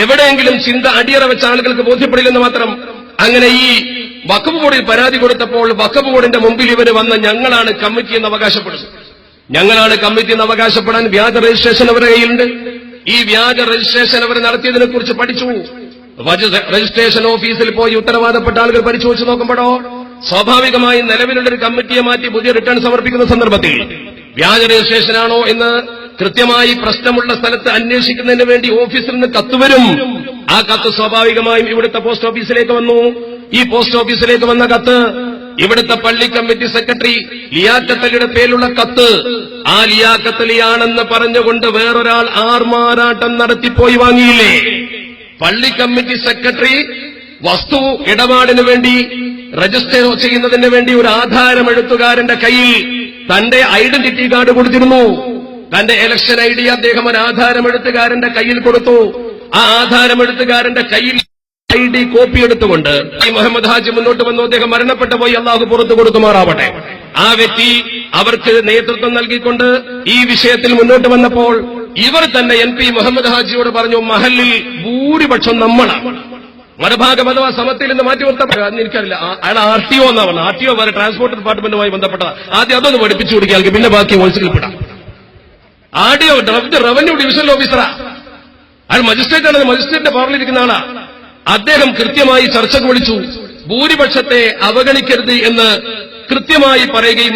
എവിടെയെങ്കിലും ചിന്ത അടിയറ വെച്ച ആളുകൾക്ക് ബോധ്യപ്പെടില്ലെന്ന് മാത്രം. അങ്ങനെ ഈ വഖഫ് ബോർഡിൽ പരാതി കൊടുത്തപ്പോൾ വഖഫ് ബോർഡിന്റെ മുമ്പിൽ ഇവർ വന്ന് ഞങ്ങളാണ് കമ്മിറ്റി എന്ന് അവകാശപ്പെടുന്നു. ഞങ്ങളാണ് കമ്മിറ്റി എന്ന് അവകാശപ്പെടാൻ വ്യാജ രജിസ്ട്രേഷൻ അവരുടെ കയ്യിലുണ്ട്. ഈ വ്യാജ രജിസ്ട്രേഷൻ അവർ നടത്തിയതിനെ കുറിച്ച് പഠിച്ചു. രജിസ്ട്രേഷൻ ഓഫീസിൽ പോയി ഉത്തരവാദപ്പെട്ട ആളുകൾ പരിശോധിച്ച് നോക്കുമ്പോഴോ സ്വാഭാവികമായി നിലവിലുള്ളൊരു കമ്മിറ്റിയെ മാറ്റി പുതിയ റിട്ടേൺ സമർപ്പിക്കുന്ന സന്ദർഭത്തിൽ വ്യാജ രജിസ്ട്രേഷനാണോ എന്ന് കൃത്യമായി പ്രശ്നമുള്ള സ്ഥലത്ത് അന്വേഷിക്കുന്നതിന് വേണ്ടി ഓഫീസിൽ നിന്ന് കത്ത് വരും. ആ കത്ത് സ്വാഭാവികമായും ഇവിടുത്തെ പോസ്റ്റ് ഓഫീസിലേക്ക് വന്നു. ഈ പോസ്റ്റ് ഓഫീസിലേക്ക് വന്ന കത്ത് ഇവിടുത്തെ പള്ളി കമ്മിറ്റി സെക്രട്ടറി ലിയാഖത്തലിയുടെ പേരിലുള്ള കത്ത്, ആ ലിയാഖത്തലിയാണെന്ന് പറഞ്ഞുകൊണ്ട് വേറൊരാൾ ആർമാരാട്ടം നടത്തിപ്പോയി വാങ്ങിയില്ലേ? പള്ളി കമ്മിറ്റി സെക്രട്ടറി വസ്തു ഇടപാടിന് വേണ്ടി രജിസ്റ്റർ ചെയ്യുന്നതിന് വേണ്ടി ഒരു ആധാരം എഴുത്തുകാരന്റെ കയ്യിൽ തന്റെ ഐഡന്റിറ്റി കാർഡ് കൊടുത്തിരുന്നു. തന്റെ ഇലക്ഷൻ ഐഡി അദ്ദേഹം ഒരു ആധാരം എഴുത്തുകാരന്റെ കയ്യിൽ കൊടുത്തു. ആ ആധാരം എഴുത്തുകാരന്റെ കയ്യിൽ ഐഡി കോപ്പി എടുത്തുകൊണ്ട് ഈ മുഹമ്മദ് ഹാജി മുന്നോട്ട് വന്നു. അദ്ദേഹം മരണപ്പെട്ടു പോയി, അള്ളാഹു പുറത്തു കൊടുക്കുമാറാവട്ടെ. ആ വ്യക്തി അവർക്ക് നേതൃത്വം നൽകിക്കൊണ്ട് ഈ വിഷയത്തിൽ മുന്നോട്ട് വന്നപ്പോൾ ഇവർ തന്നെ MP മുഹമ്മദ് ഹാജിയോട് പറഞ്ഞു, മഹലിൽ ഭൂരിപക്ഷം നമ്മളാണ്, മറുഭാഗം അഥവാ സമത്തിൽ നിന്ന് മാറ്റി നിർത്തപ്പെട്ട എനിക്കറിയില്ല. അയാൾ RTO എന്നാ പറഞ്ഞത്. RTO വരെ ട്രാൻസ്പോർട്ട് ഡിപ്പാർട്ട്മെന്റുമായി ബന്ധപ്പെട്ട ആദ്യം അതൊന്ന് പഠിപ്പിച്ചു കൊടുക്കുക, പിന്നെ ബാക്കി ഹോൾസിൽപ്പെടാം. RDO റവന്യൂ ഡിവിഷണൽ ഓഫീസറാ, അയാൾ മജിസ്ട്രേറ്റ് ആണ്, മജിസ്ട്രേറ്റിന്റെ പവറിലിരിക്കുന്ന ആളാ. അദ്ദേഹം കൃത്യമായി ചർച്ചക്ക് വിളിച്ചു, ഭൂരിപക്ഷത്തെ അവഗണിക്കരുത് എന്ന് കൃത്യമായി പറയുകയും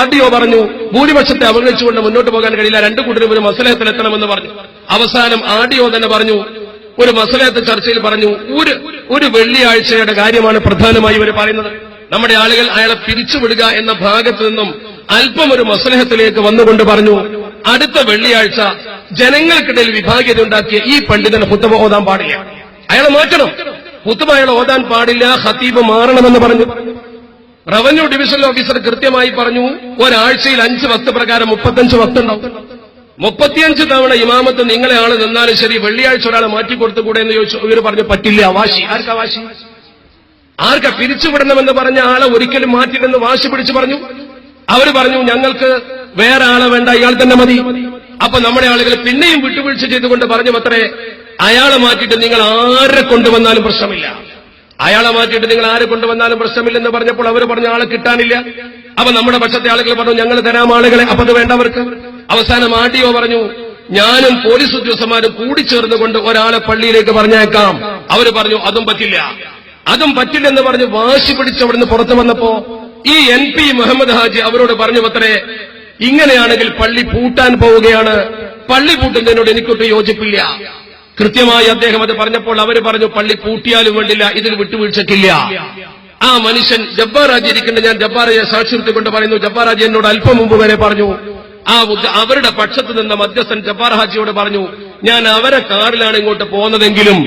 RDO പറഞ്ഞു ഭൂരിപക്ഷത്തെ അവഗണിച്ചുകൊണ്ട് മുന്നോട്ട് പോകാൻ കഴിയില്ല, രണ്ടു കൂട്ടരും ഒരു മസലഹത്തിലെത്തണമെന്ന് പറഞ്ഞു. അവസാനം RDO തന്നെ പറഞ്ഞു, ഒരു മസലഹത്ത് ചർച്ചയിൽ പറഞ്ഞു, ഒരു വെള്ളിയാഴ്ചയുടെ കാര്യമാണ് പ്രധാനമായി ഇവർ പറയുന്നത്. നമ്മുടെ ആളുകൾ അയാളെ പിരിച്ചുവിടുക എന്ന ഭാഗത്ത് നിന്നും അല്പം ഒരു മസലഹത്തിലേക്ക് വന്നുകൊണ്ട് പറഞ്ഞു, അടുത്ത വെള്ളിയാഴ്ച ജനങ്ങൾക്കിടയിൽ വിഭാഗീയത ഉണ്ടാക്കിയ ഈ പണ്ഡിതന് ഖുത്ബ ഓതാൻ പാടില്ല, അയാളെ മാറ്റണം, ഖുത്ബ അയാൾ ഓതാൻ പാടില്ല, ഖതീബ് മാറണമെന്ന് പറഞ്ഞു. റവന്യൂ ഡിവിഷണൽ ഓഫീസർ കൃത്യമായി പറഞ്ഞു, ഒരാഴ്ചയിൽ 5 വക്ത് പ്രകാരം 35 വക്ത് ഉണ്ടാവും. 35 തവണ ഇമാമത്ത് നിങ്ങളെ ആള് നിന്നാലും ശരി, വെള്ളിയാഴ്ച ഒരാളെ മാറ്റിക്കൊടുത്തുകൂടെ എന്ന് ചോദിച്ചു. ഇവർ പറഞ്ഞു പറ്റില്ല. വാശി ആർക്കാ? വാശി ആർക്കാ? പിരിച്ചുവിടണമെന്ന് പറഞ്ഞ ആളെ ഒരിക്കലും മാറ്റില്ലെന്ന് വാശി പിടിച്ചു പറഞ്ഞു. അവർ പറഞ്ഞു, ഞങ്ങൾക്ക് വേറെ ആളെ വേണ്ട, ഇയാൾ തന്നെ മതി. അപ്പൊ നമ്മുടെ ആളുകൾ പിന്നെയും വിട്ടുവീഴ്ച ചെയ്തുകൊണ്ട് പറഞ്ഞു, അത്രേ അയാളെ മാറ്റിയിട്ട് നിങ്ങൾ ആരെ കൊണ്ടുവന്നാലും പ്രശ്നമില്ല, അയാളെ മാറ്റിയിട്ട് നിങ്ങൾ ആരെ കൊണ്ടുവന്നാലും പ്രശ്നമില്ലെന്ന് പറഞ്ഞപ്പോൾ അവർ പറഞ്ഞു ആളെ കിട്ടാനില്ല. അപ്പൊ നമ്മുടെ പക്ഷത്തെ ആളുകൾ പറഞ്ഞു, ഞങ്ങൾ തരാം ആളുകളെ, അപ്പൊ അത് വേണ്ടവർക്ക്. അവസാനം RDO പറഞ്ഞു, ഞാനും പോലീസ് ഉദ്യോഗസ്ഥന്മാരും കൂടിച്ചേർന്നുകൊണ്ട് ഒരാളെ പള്ളിയിലേക്ക് പറഞ്ഞേക്കാം. അവർ പറഞ്ഞു അതും പറ്റില്ല, അതും പറ്റില്ലെന്ന് പറഞ്ഞ് വാശി പിടിച്ചവിടുന്ന് പുറത്തു വന്നപ്പോ ഈ MP മുഹമ്മദ് ഹാജി അവരോട് പറഞ്ഞു, അത്രേ ഇങ്ങനെയാണെങ്കിൽ പള്ളി പൂട്ടാൻ പോവുകയാണ്, പള്ളി പൂട്ടുന്നതിനോട് എനിക്കൊട്ട് യോജിപ്പില്ല. കൃത്യമായി അദ്ദേഹം അത് പറഞ്ഞപ്പോൾ അവർ പറഞ്ഞു, പള്ളി പൂട്ടിയാലും വേണ്ടില്ല, ഇതിൽ വിട്ടുവീഴ്ചക്കില്ല. ആ മനുഷ്യൻ ജബ്ബാർ ഹാജി ഇരിക്കുന്നുണ്ട്, ഞാൻ ജബ്ബാർ ഹാജിയെ സാക്ഷി നിർത്തിക്കൊണ്ട് പറയുന്നു, ജബ്ബാർ ഹാജി എന്നോട് അല്പം മുമ്പ് വരെ പറഞ്ഞു, അവരുടെ പക്ഷത്ത് നിന്ന മധ്യസ്ഥൻ ജബ്ബാർ ഹാജിയോട് പറഞ്ഞു, ഞാൻ അവരെ കാറിലാണ് ഇങ്ങോട്ട് പോകുന്നതെങ്കിലും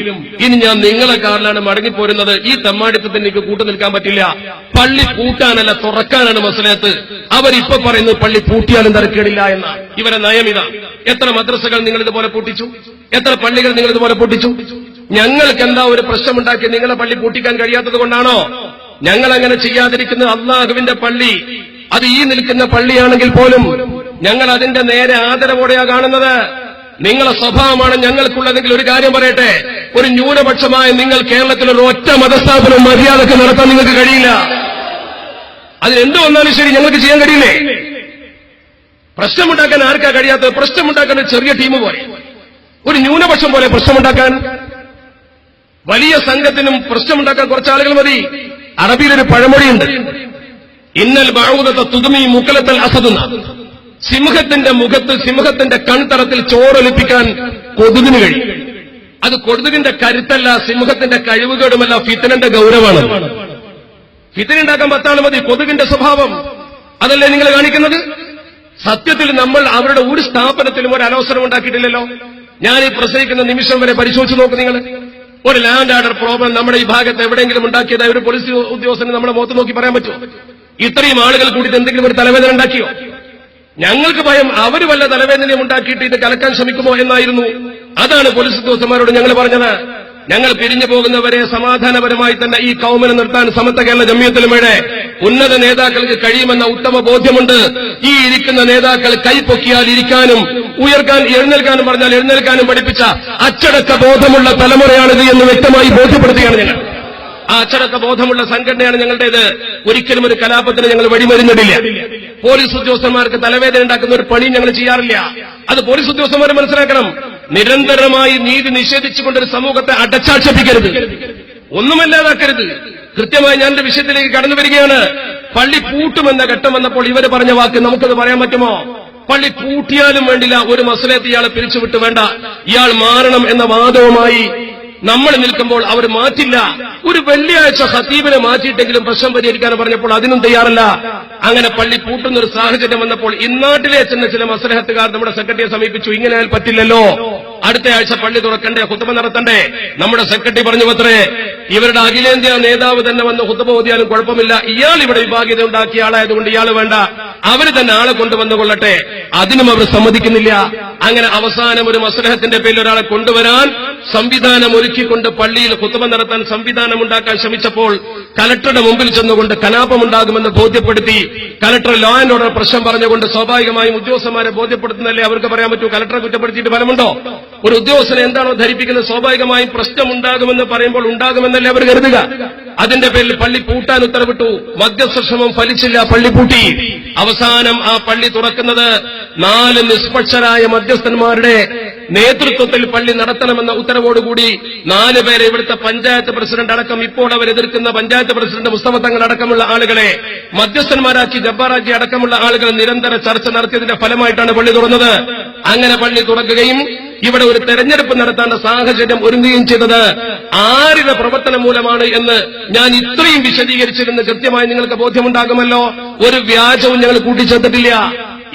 ഇനി ഞാൻ നിങ്ങളെ കാറിലാണ് മടങ്ങിപ്പോരുന്നത്, ഈ തെമ്മാടിത്തത്തിന് എനിക്ക് കൂട്ടു നിൽക്കാൻ പറ്റില്ല, പള്ളി പൂട്ടാനല്ല തുറക്കാനാണ് മസലത്ത്. അവരിപ്പോ പറയുന്നത് പള്ളി പൂട്ടിയാലും തരക്കേടില്ല എന്നാണ്. ഇവരെ നയം ഇതാണ്. എത്ര മദ്രസകൾ നിങ്ങൾ ഇതുപോലെ പൂട്ടിച്ചു, എത്ര പള്ളികൾ നിങ്ങൾ ഇതുപോലെ പൂട്ടിച്ചു? ഞങ്ങൾക്ക് എന്താ ഒരു പ്രശ്നമുണ്ടാക്കി നിങ്ങളെ പള്ളി പൂട്ടിക്കാൻ കഴിയാത്തത് കൊണ്ടാണോ ഞങ്ങൾ അങ്ങനെ ചെയ്യാതിരിക്കുന്നത്? അള്ളാഹുവിന്റെ പള്ളി, അത് ഈ നിൽക്കുന്ന പള്ളിയാണെങ്കിൽ പോലും ഞങ്ങൾ അതിന്റെ നേരെ ആദരവോടെയാ കാണുന്നത്. നിങ്ങളെ സ്വഭാവമാണ് ഞങ്ങൾക്കുള്ളതെങ്കിൽ ഒരു കാര്യം പറയട്ടെ, ഒരു ന്യൂനപക്ഷമായ നിങ്ങൾ കേരളത്തിൽ ഒരു ഒറ്റ മതസ്ഥാപനം മര്യാദക്ക് നടത്താൻ നിങ്ങൾക്ക് കഴിയില്ല. അതിനെന്ത് വന്നാലും ശരി ഞങ്ങൾക്ക് ചെയ്യാൻ കഴിയില്ലേ? പ്രശ്നമുണ്ടാക്കാൻ ആർക്കാ കഴിയാത്തത്? പ്രശ്നമുണ്ടാക്കാൻ ഒരു ചെറിയ ടീം പോലെ, ഒരു ന്യൂനപക്ഷം പോലെ പ്രശ്നമുണ്ടാക്കാൻ. വലിയ സംഘത്തിനും പ്രശ്നമുണ്ടാക്കാൻ കുറച്ച് ആളുകൾ മതി. അറബിയിലൊരു പഴമൊഴിയുണ്ട്, ഇന്നൽ ബഅൂദത തുദ്മി മുഖലത്തൽ അസദുന്ന. സിംഹത്തിന്റെ മുഖത്ത്, സിംഹത്തിന്റെ കൺതറത്തിൽ ചോറൊലിപ്പിക്കാൻ കൊതുകിന് കഴിയും. അത് കൊതുകിന്റെ കരുത്തല്ല, സിംഹത്തിന്റെ കഴിവുകേടുമല്ല, ഫിത്നന്റെ ഗൗരവമാണ്. ഫിത്നയുണ്ടാക്കാൻ 10 ആൾ മതി. കൊതുകിന്റെ സ്വഭാവം അതല്ലേ നിങ്ങൾ കാണിക്കുന്നത്? സത്യത്തിൽ നമ്മൾ അവരുടെ ഒരു സ്ഥാപനത്തിലും ഒരു അനവസരം ഉണ്ടാക്കിയിട്ടില്ലല്ലോ. ഞാൻ ഈ പ്രസംഗിക്കുന്ന നിമിഷം വരെ പരിശോധിച്ച് നോക്ക് നിങ്ങൾ. ഒരു ലാൻഡ് ഓർഡർ പ്രോബ്ലം നമ്മുടെ ഈ ഭാഗത്ത് എവിടെയെങ്കിലും ഉണ്ടാക്കിയതായി ഒരു പോലീസ് ഉദ്യോഗസ്ഥന് നമ്മളെ മുഖത്ത് നോക്കി പറയാൻ പറ്റുമോ? ഇത്രയും ആളുകൾ കൂടിയിട്ട് എന്തെങ്കിലും ഒരു തലവേദന ഉണ്ടാക്കിയോ? ഞങ്ങൾക്ക് ഭയം അവർ വല്ല തലവേദനയും ഉണ്ടാക്കിയിട്ട് ഇത് കലക്കാൻ ശ്രമിക്കുമോ എന്നായിരുന്നു. അതാണ് പോലീസ് ഉദ്യോഗസ്ഥന്മാരോട് ഞങ്ങൾ പറഞ്ഞത്. ഞങ്ങൾ പിരിഞ്ഞു പോകുന്നവരെ സമാധാനപരമായി തന്നെ ഈ കൗമിനെ നിർത്താൻ സമത്വ കേരള ജമിയത്തുലമയുടെ ഉന്നത നേതാക്കൾക്ക് കഴിയുമെന്ന ഉത്തമ ബോധ്യമുണ്ട്. ഈ ഇരിക്കുന്ന നേതാക്കൾ കൈപ്പൊക്കിയാൽ ഇരിക്കാനും എഴുന്നേൽക്കാനും പറഞ്ഞാൽ എഴുന്നേൽക്കാനും പഠിപ്പിച്ച അച്ചടക്ക ബോധമുള്ള തലമുറയാണിത് എന്ന് വ്യക്തമായി ബോധ്യപ്പെടുത്തുകയാണ് ഞങ്ങൾ. ആ അച്ചടക്ക ബോധമുള്ള സംഘടനയാണ് ഞങ്ങളുടേത്. ഒരിക്കലും ഒരു കലാപത്തിന് ഞങ്ങൾ വഴിമരുന്നിടില്ല. പോലീസ് ഉദ്യോഗസ്ഥന്മാർക്ക് തലവേദന ഉണ്ടാക്കുന്ന ഒരു പണിയും ഞങ്ങൾ ചെയ്യാറില്ല. അത് പോലീസ് ഉദ്യോഗസ്ഥന്മാരെ മനസ്സിലാക്കണം. നിരന്തരമായി നീതി നിഷേധിച്ചുകൊണ്ടൊരു സമൂഹത്തെ അടച്ചാക്ഷേപിക്കരുത്, ഒന്നുമല്ലാതാക്കരുത്. കൃത്യമായി ഞാൻ എന്റെ വിഷയത്തിലേക്ക് കടന്നു വരികയാണ്. പള്ളി പൂട്ടുമെന്ന ഘട്ടം വന്നപ്പോൾ ഇവര് പറഞ്ഞ വാക്ക് നമുക്കത് പറയാൻ പറ്റുമോ? പള്ളി പൂട്ടിയാലും വേണ്ടില്ല, ഒരു മസലത്ത് ഇയാളെ പിരിച്ചുവിട്ട് വേണ്ട, ഇയാൾ മാറണം എന്ന വാദവുമായി നമ്മൾ നിൽക്കുമ്പോൾ അവർ മാറ്റില്ല. ഒരു വെള്ളിയാഴ്ച ഖതീബിനെ മാറ്റിയിട്ടെങ്കിലും പ്രശ്നം പരിഹരിക്കാൻ പറഞ്ഞപ്പോൾ അതിനും തയ്യാറല്ല. അങ്ങനെ പള്ളി പൂട്ടുന്നൊരു സാഹചര്യം വന്നപ്പോൾ ഇന്നാട്ടിലെ ചില മസ്ലഹത്തുകാർ നമ്മുടെ സെക്രട്ടറിയെ സമീപിച്ചു. ഇങ്ങനെയാൽ പറ്റില്ലല്ലോ, അടുത്ത ആഴ്ച പള്ളി തുറക്കണ്ടേ, ഖുത്ബ നടത്തണ്ടേ? നമ്മുടെ സെക്രട്ടറി പറഞ്ഞു അത്രേ, ഇവരുടെ അഖിലേന്ത്യാ നേതാവ് തന്നെ വന്ന് ഖുത്ബ ഓതിയാലും കുഴപ്പമില്ല, ഇയാൾ ഇവിടെ വിഭാഗീയത ഉണ്ടാക്കിയ ആളായതുകൊണ്ട് ഇയാൾ വേണ്ട, അവര് തന്നെ ആളെ കൊണ്ടുവന്നു കൊള്ളട്ടെ. അതിനും അവർ സമ്മതിക്കുന്നില്ല. അങ്ങനെ അവസാനം ഒരു മസ്ലഹത്തിന്റെ പേരിൽ ഒരാളെ കൊണ്ടുവരാൻ സംവിധാനം ഒരുക്കിക്കൊണ്ട് പള്ളിയിൽ ഖുത്ബ നടത്താൻ സംവിധാനം ഉണ്ടാക്കാൻ ശ്രമിച്ചപ്പോൾ കലക്ടറുടെ മുമ്പിൽ ചെന്നുകൊണ്ട് കലാപമുണ്ടാകുമെന്ന് ബോധ്യപ്പെടുത്തി. കലക്ടർ ലോ ആൻഡ് ഓർഡർ പ്രശ്നം പറഞ്ഞുകൊണ്ട് സ്വാഭാവികമായും ഉദ്യോഗസ്ഥന്മാരെ ബോധ്യപ്പെടുത്തുന്നല്ലേ അവർക്ക് പറയാൻ പറ്റൂ. കലക്ടറെ കുറ്റപ്പെടുത്തിയിട്ട് ഫലമുണ്ടോ? ഒരു ഉദ്യോഗസ്ഥനെ എന്താണോ ധരിപ്പിക്കുന്നത് സ്വാഭാവികമായും പ്രശ്നമുണ്ടാകുമെന്ന് പറയുമ്പോൾ ഉണ്ടാകുമെന്നല്ലേ അവർ കരുതുക. അതിന്റെ പേരിൽ പള്ളി പൂട്ടാൻ ഉത്തരവിട്ടു. മധ്യസ്ഥ ശ്രമം ഫലിച്ചില്ല, പള്ളി പൂട്ടി. അവസാനം ആ പള്ളി തുറക്കുന്നത് 4 നിഷ്പക്ഷരായ മധ്യസ്ഥന്മാരുടെ നേതൃത്വത്തിൽ പള്ളി നടത്തണമെന്ന ഉത്തരവോടുകൂടി 4 പേരെ ഇവിടുത്തെ പഞ്ചായത്ത് പ്രസിഡന്റ് അടക്കം ഇപ്പോൾ അവർ എതിർക്കുന്ന പഞ്ചായത്ത് പ്രസിഡന്റ് മുസ്തഫ തങ്ങൾ അടക്കമുള്ള ആളുകളെ മധ്യസ്ഥന്മാരാക്കി ജബ്ബാറാക്കി അടക്കമുള്ള ആളുകൾ നിരന്തര ചർച്ച നടത്തിയതിന്റെ ഫലമായിട്ടാണ് പള്ളി തുറന്നത്. അങ്ങനെ പള്ളി തുറക്കുകയും ഇവിടെ ഒരു തെരഞ്ഞെടുപ്പ് നടത്താനുള്ള സാഹചര്യം ഒരുങ്ങുകയും ചെയ്തത് ആരുടെ പ്രവർത്തനം മൂലമാണ് എന്ന് ഞാൻ ഇത്രയും വിശദീകരിച്ചിരുന്ന് കൃത്യമായി നിങ്ങൾക്ക് ബോധ്യമുണ്ടാകുമല്ലോ. ഒരു വ്യാജവും ഞങ്ങൾ കൂട്ടിച്ചേർത്തിട്ടില്ല.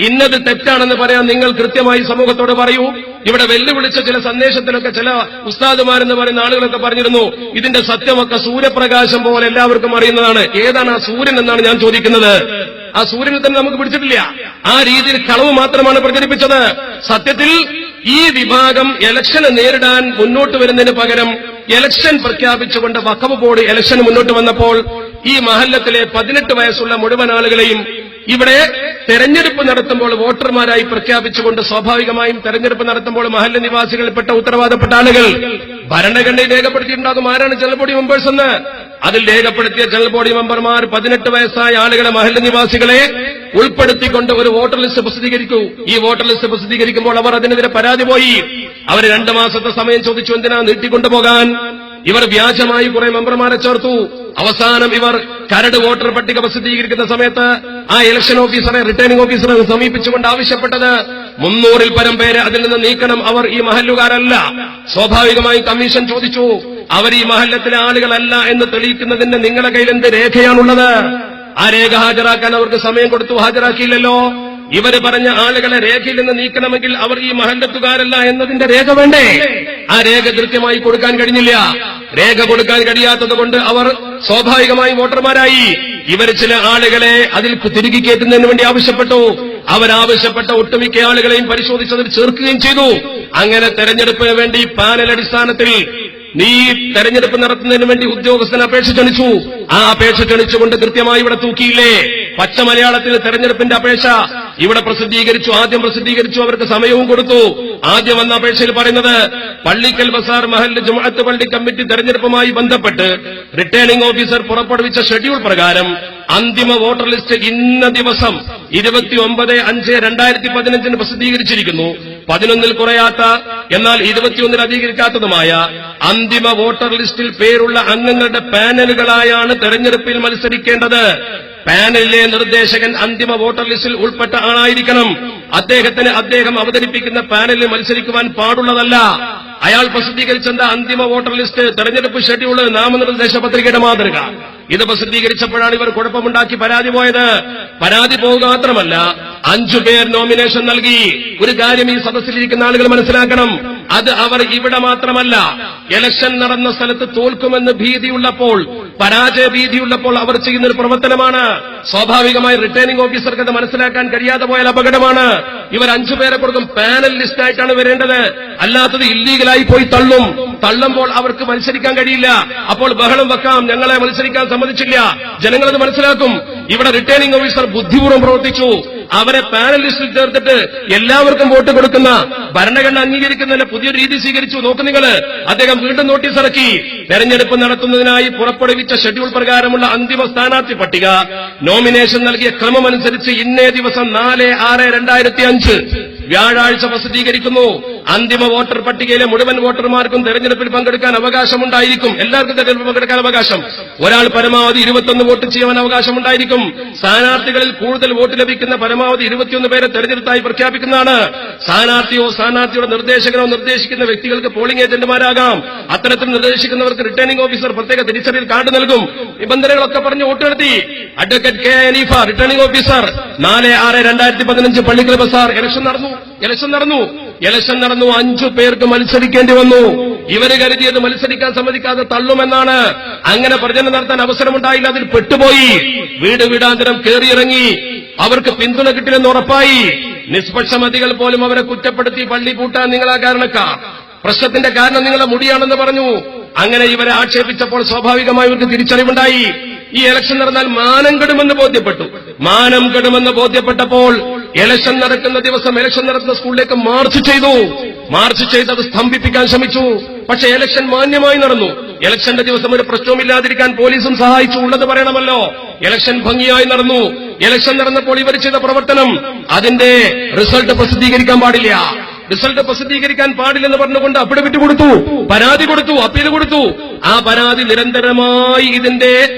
ഇന്നത് തെറ്റാണെന്ന് പറയാൻ നിങ്ങൾ കൃത്യമായി സമൂഹത്തോട് പറയൂ. ഇവിടെ വെല്ലുവിളിച്ച ചില സന്ദേശത്തിലൊക്കെ ചില ഉസ്താദുമാരെന്ന് പറയുന്ന ആളുകളൊക്കെ പറഞ്ഞിരുന്നു, ഇതിന്റെ സത്യമൊക്കെ സൂര്യപ്രകാശം പോലെ എല്ലാവർക്കും അറിയുന്നതാണ്. ഏതാണ് ആ സൂര്യൻ എന്നാണ് ഞാൻ ചോദിക്കുന്നത്. ആ സൂര്യനെ തന്നെ നമുക്ക് പിടിച്ചിട്ടില്ല. ആ രീതിയിൽ കളവ് മാത്രമാണ് പ്രചരിപ്പിച്ചത്. സത്യത്തിൽ ഈ വിഭാഗം ഇലക്ഷനെ നേരിടാൻ മുന്നോട്ട് വരുന്നതിന് പകരം ഇലക്ഷൻ പ്രഖ്യാപിച്ചുകൊണ്ട് വഖഫ് ബോർഡ് ഇലക്ഷന് മുന്നോട്ട് വന്നപ്പോൾ ഈ മഹല്ലത്തിലെ 18 വയസ്സുള്ള മുഴുവൻ ആളുകളെയും ഇവിടെ തെരഞ്ഞെടുപ്പ് നടത്തുമ്പോൾ വോട്ടർമാരായി പ്രഖ്യാപിച്ചുകൊണ്ട് സ്വാഭാവികമായും തെരഞ്ഞെടുപ്പ് നടത്തുമ്പോൾ മഹല്ല നിവാസികളിൽപ്പെട്ട ഉത്തരവാദപ്പെട്ട ആളുകൾ ഭരണഘടനയിൽ രേഖപ്പെടുത്തിയിട്ടുണ്ടാകും ആരാണ് ജനറൽ ബോഡി മെമ്പേഴ്സ് എന്ന്. അതിൽ രേഖപ്പെടുത്തിയ ജനറൽ ബോഡി മെമ്പർമാർ 18 വയസ്സായ ആളുകളെ മഹല്ല നിവാസികളെ ഉൾപ്പെടുത്തിക്കൊണ്ട് ഒരു വോട്ടർ ലിസ്റ്റ് പ്രസിദ്ധീകരിക്കൂ. ഈ വോട്ടർ ലിസ്റ്റ് പ്രസിദ്ധീകരിക്കുമ്പോൾ അവർ അതിനെതിരെ പരാതി പോയി. അവർ 2 മാസത്തെ സമയം ചോദിച്ചു, എന്തിനാ നീട്ടിക്കൊണ്ടുപോകാൻ? ഇവർ വ്യാജമായി കുറെ മെമ്പർമാരെ ചേർത്തു. അവസാനം ഇവർ കരട് വോട്ടർ പട്ടിക പ്രസിദ്ധീകരിക്കുന്ന സമയത്ത് ആ ഇലക്ഷൻ ഓഫീസറെ റിട്ടേണിംഗ് ഓഫീസറെ സമീപിച്ചുകൊണ്ട് ആവശ്യപ്പെട്ടത് 300-ൽ പരം പേരെ അതിൽ നിന്ന് നീക്കണം. അവർ ഈ മഹല്ലുകാരല്ല. സ്വാഭാവികമായി കമ്മീഷൻ ചോദിച്ചു, അവർ ഈ മഹല്ലത്തിലെ ആളുകളല്ല എന്ന് തെളിയിക്കുന്നതിന് നിങ്ങളുടെ കയ്യിൽ എന്ത് രേഖയാണുള്ളത്? ആ രേഖ ഹാജരാക്കാൻ അവർക്ക് സമയം കൊടുത്തു, ഹാജരാക്കിയില്ലല്ലോ. ഇവര് പറഞ്ഞ ആളുകളെ രേഖയിൽ നിന്ന് നീക്കണമെങ്കിൽ അവർ ഈ മഹല്ലത്തുകാരല്ല എന്നതിന്റെ രേഖ വേണ്ടേ? ആ രേഖ കൃത്യമായി കൊടുക്കാൻ കഴിഞ്ഞില്ല. രേഖ കൊടുക്കാൻ കഴിയാത്തത് കൊണ്ട് അവർ സ്വാഭാവികമായി വോട്ടർമാരായി. ഇവർ ചില ആളുകളെ അതിൽ തിരികെ കയറ്റുന്നതിന് വേണ്ടി ആവശ്യപ്പെട്ടു. അവരാവശ്യപ്പെട്ട ഒട്ടുമിക്ക ആളുകളെയും പരിശോധിച്ചതിൽ ചേർക്കുകയും ചെയ്തു. അങ്ങനെ തെരഞ്ഞെടുപ്പിന് വേണ്ടി പാനൽ അടിസ്ഥാനത്തിൽ തെരഞ്ഞെടുപ്പ് നടത്തുന്നതിന് വേണ്ടി ഉദ്യോഗസ്ഥൻ അപേക്ഷ ക്ഷണിച്ചു. ആ അപേക്ഷ ക്ഷണിച്ചുകൊണ്ട് കൃത്യമായി ഇവിടെ തൂക്കിയില്ലേ? പച്ച മലയാളത്തിൽ തെരഞ്ഞെടുപ്പിന്റെ അപേക്ഷ ഇവിടെ പ്രസിദ്ധീകരിച്ചു. ആദ്യം പ്രസിദ്ധീകരിച്ചു, അവർക്ക് സമയവും കൊടുത്തു. ആദ്യം വന്ന അപേക്ഷയിൽ പറയുന്നത് പള്ളിക്കൽ ബസാർ മഹല്ല് ജുമുഅത്ത് പള്ളി കമ്മിറ്റി തെരഞ്ഞെടുപ്പുമായി ബന്ധപ്പെട്ട് റിട്ടേണിംഗ് ഓഫീസർ പുറപ്പെടുവിച്ച ഷെഡ്യൂൾ പ്രകാരം അന്തിമ വോട്ടർ ലിസ്റ്റ് ഇന്ന ദിവസം 29/5/2015 പ്രസിദ്ധീകരിച്ചിരിക്കുന്നു. 11-ൽ കുറയാത്ത എന്നാൽ 21-ൽ അധികരിക്കാത്തതുമായ അന്തിമ വോട്ടർ ലിസ്റ്റിൽ പേരുള്ള അംഗങ്ങളുടെ പാനലുകളായാണ് തെരഞ്ഞെടുപ്പിൽ മത്സരിക്കേണ്ടത്. പാനലിലെ നിർദ്ദേശകൻ അന്തിമ വോട്ടർ ലിസ്റ്റിൽ ഉൾപ്പെട്ട ആളായിരിക്കണം. അദ്ദേഹം അവതരിപ്പിക്കുന്ന പാനലിൽ മത്സരിക്കുവാൻ പാടുള്ളതല്ല. അയാൾ പ്രസിദ്ധീകരിച്ചെന്താ അന്തിമ വോട്ടർ ലിസ്റ്റ്, തെരഞ്ഞെടുപ്പ് ഷെഡ്യൂള്, നാമനിർദ്ദേശ പത്രികയുടെ മാതൃക. ഇത് പ്രസിദ്ധീകരിച്ചപ്പോഴാണ് ഇവർ കുഴപ്പമുണ്ടാക്കി പരാതി പോയത്. പരാതി പോവുക മാത്രമല്ല 5 പേർ നോമിനേഷൻ നൽകി. ഒരു കാര്യം ഈ സദസ്സിലിരിക്കുന്ന ആളുകൾ മനസ്സിലാക്കണം, അത് അവർ ഇവിടെ മാത്രമല്ല, ഇലക്ഷൻ നടന്ന സ്ഥലത്ത് തോൽക്കുമെന്ന് ഭീതിയുള്ളപ്പോൾ, പരാജയ ഭീതിയുള്ളപ്പോൾ അവർ ചെയ്യുന്നൊരു പ്രവർത്തനമാണ്. സ്വാഭാവികമായി റിട്ടേണിംഗ് ഓഫീസർക്ക് അത് മനസ്സിലാക്കാൻ കഴിയാതെ പോയാൽ അപകടമാണ്. ഇവർ 5 പേരെ കൊടുക്കും. പാനൽ ലിസ്റ്റായിട്ടാണ് വരേണ്ടത്. അല്ലാത്തത് ഇല്ലീഗലായി പോയി തള്ളുമ്പോൾ അവർക്ക് മത്സരിക്കാൻ കഴിയില്ല. അപ്പോൾ ബഹളം വെക്കാം, ഞങ്ങളെ മത്സരിക്കാൻ സമ്മതിച്ചില്ല. ജനങ്ങളത് മനസ്സിലാക്കും. ഇവിടെ റിട്ടേണിംഗ് ഓഫീസർ ബുദ്ധിപൂർവ്വം പ്രവർത്തിച്ചു. അവരെ പാനൽ ലിസ്റ്റിൽ ചേർത്തിട്ട് എല്ലാവർക്കും വോട്ട് കൊടുക്കുന്ന ഭരണഘടന അംഗീകരിക്കുന്നതിന് പുതിയൊരു രീതി സ്വീകരിച്ചു. നോക്ക് നിങ്ങൾ, അദ്ദേഹം വീണ്ടും നോട്ടീസ് ഇറക്കി. തെരഞ്ഞെടുപ്പ് നടത്തുന്നതിനായി പുറപ്പെടുവിച്ച ഷെഡ്യൂൾ പ്രകാരമുള്ള അന്തിമ സ്ഥാനാർത്ഥി പട്ടിക നോമിനേഷൻ നൽകിയ ക്രമമനുസരിച്ച് ഇന്നേ ദിവസം 4/6/2005 വ്യാഴാഴ്ച പ്രസിദ്ധീകരിക്കുന്നു. അന്തിമ വോട്ടർ പട്ടികയിലെ മുഴുവൻ വോട്ടർമാർക്കും തെരഞ്ഞെടുപ്പിൽ പങ്കെടുക്കാൻ അവകാശമുണ്ടായിരിക്കും. എല്ലാവർക്കും തെരഞ്ഞെടുപ്പിൽ പങ്കെടുക്കാൻ അവകാശം. ഒരാൾ പരമാവധി 21 വോട്ട് ചെയ്യാൻ അവകാശമുണ്ടായിരിക്കും. സ്ഥാനാർത്ഥികളിൽ കൂടുതൽ വോട്ട് ലഭിക്കുന്ന പരമാവധി 21 പേരെ തെരഞ്ഞെടുത്തായി പ്രഖ്യാപിക്കുന്നതാണ്. സ്ഥാനാർത്ഥിയുടെ നിർദ്ദേശകനോ നിർദ്ദേശിക്കുന്ന വ്യക്തികൾക്ക് പോളിംഗ് ഏജന്റുമാരാകാം. അത്തരത്തിൽ നിർദ്ദേശിക്കുന്നവർക്ക് റിട്ടേണിംഗ് ഓഫീസർ പ്രത്യേക തിരിച്ചറിയൽ കാർഡ് നൽകും. നിബന്ധനകളൊക്കെ പറഞ്ഞ് വോട്ട് നടത്തി. Advocate K Haneefa returning officer 4/6/2015 Pallikkal Bazar election നടന്നു. 5 പേർക്ക് മത്സരിക്കേണ്ടി വന്നു. ഇവര് കരുതിയത് മത്സരിക്കാൻ സമ്മതിക്കാതെ തള്ളുമെന്നാണ്. അങ്ങനെ പ്രചരണം നടത്താൻ അവസരമുണ്ടായില്ല. അതിൽ പെട്ടുപോയി. വീട് വീടാന്തരം കയറിയിറങ്ങി. അവർക്ക് പിന്തുണ കിട്ടില്ലെന്ന് ഉറപ്പായി. നിഷ്പക്ഷമതികൾ പോലും അവരെ കുറ്റപ്പെടുത്തി പള്ളി പൂട്ടാൻ നിങ്ങളാ കാരണക്കാർ, പ്രശ്നത്തിന്റെ കാരണം നിങ്ങളെ മുടിയാണെന്ന് പറഞ്ഞു. അങ്ങനെ ഇവരെ ആക്ഷേപിച്ചപ്പോൾ സ്വാഭാവികമായി ഇവർക്ക് തിരിച്ചറിവുണ്ടായി. ഈ ഇലക്ഷൻ നടന്നാൽ മാനം കെടുമെന്ന് ബോധ്യപ്പെട്ടപ്പോൾ ഇലക്ഷൻ നടക്കുന്ന ദിവസം ഇലക്ഷൻ നടക്കുന്ന സ്കൂളിലേക്ക് മാർച്ച് ചെയ്ത് അത് സ്തംഭിപ്പിക്കാൻ ശ്രമിച്ചു. പക്ഷേ ഇലക്ഷൻ മാന്യമായി നടന്നു. ഇലക്ഷന്റെ ദിവസം ഒരു പ്രശ്നവുമില്ലാതിരിക്കാൻ പോലീസും സഹായിച്ചു. ഉള്ളത് പറയണമല്ലോ. ഇലക്ഷൻ ഭംഗിയായി നടന്നു. ഇലക്ഷൻ നടന്നപ്പോൾ ഇവർ ചെയ്ത പ്രവർത്തനം, അതിന്റെ റിസൾട്ട് പ്രസിദ്ധീകരിക്കാൻ പാടില്ലെന്ന് പറഞ്ഞുകൊണ്ട് അഫിഡവിറ്റ് കൊടുത്തു, പരാതി കൊടുത്തു, അപ്പീൽ കൊടുത്തു. ആ പരാതി നിരന്തരമായി ഇതിന്റെ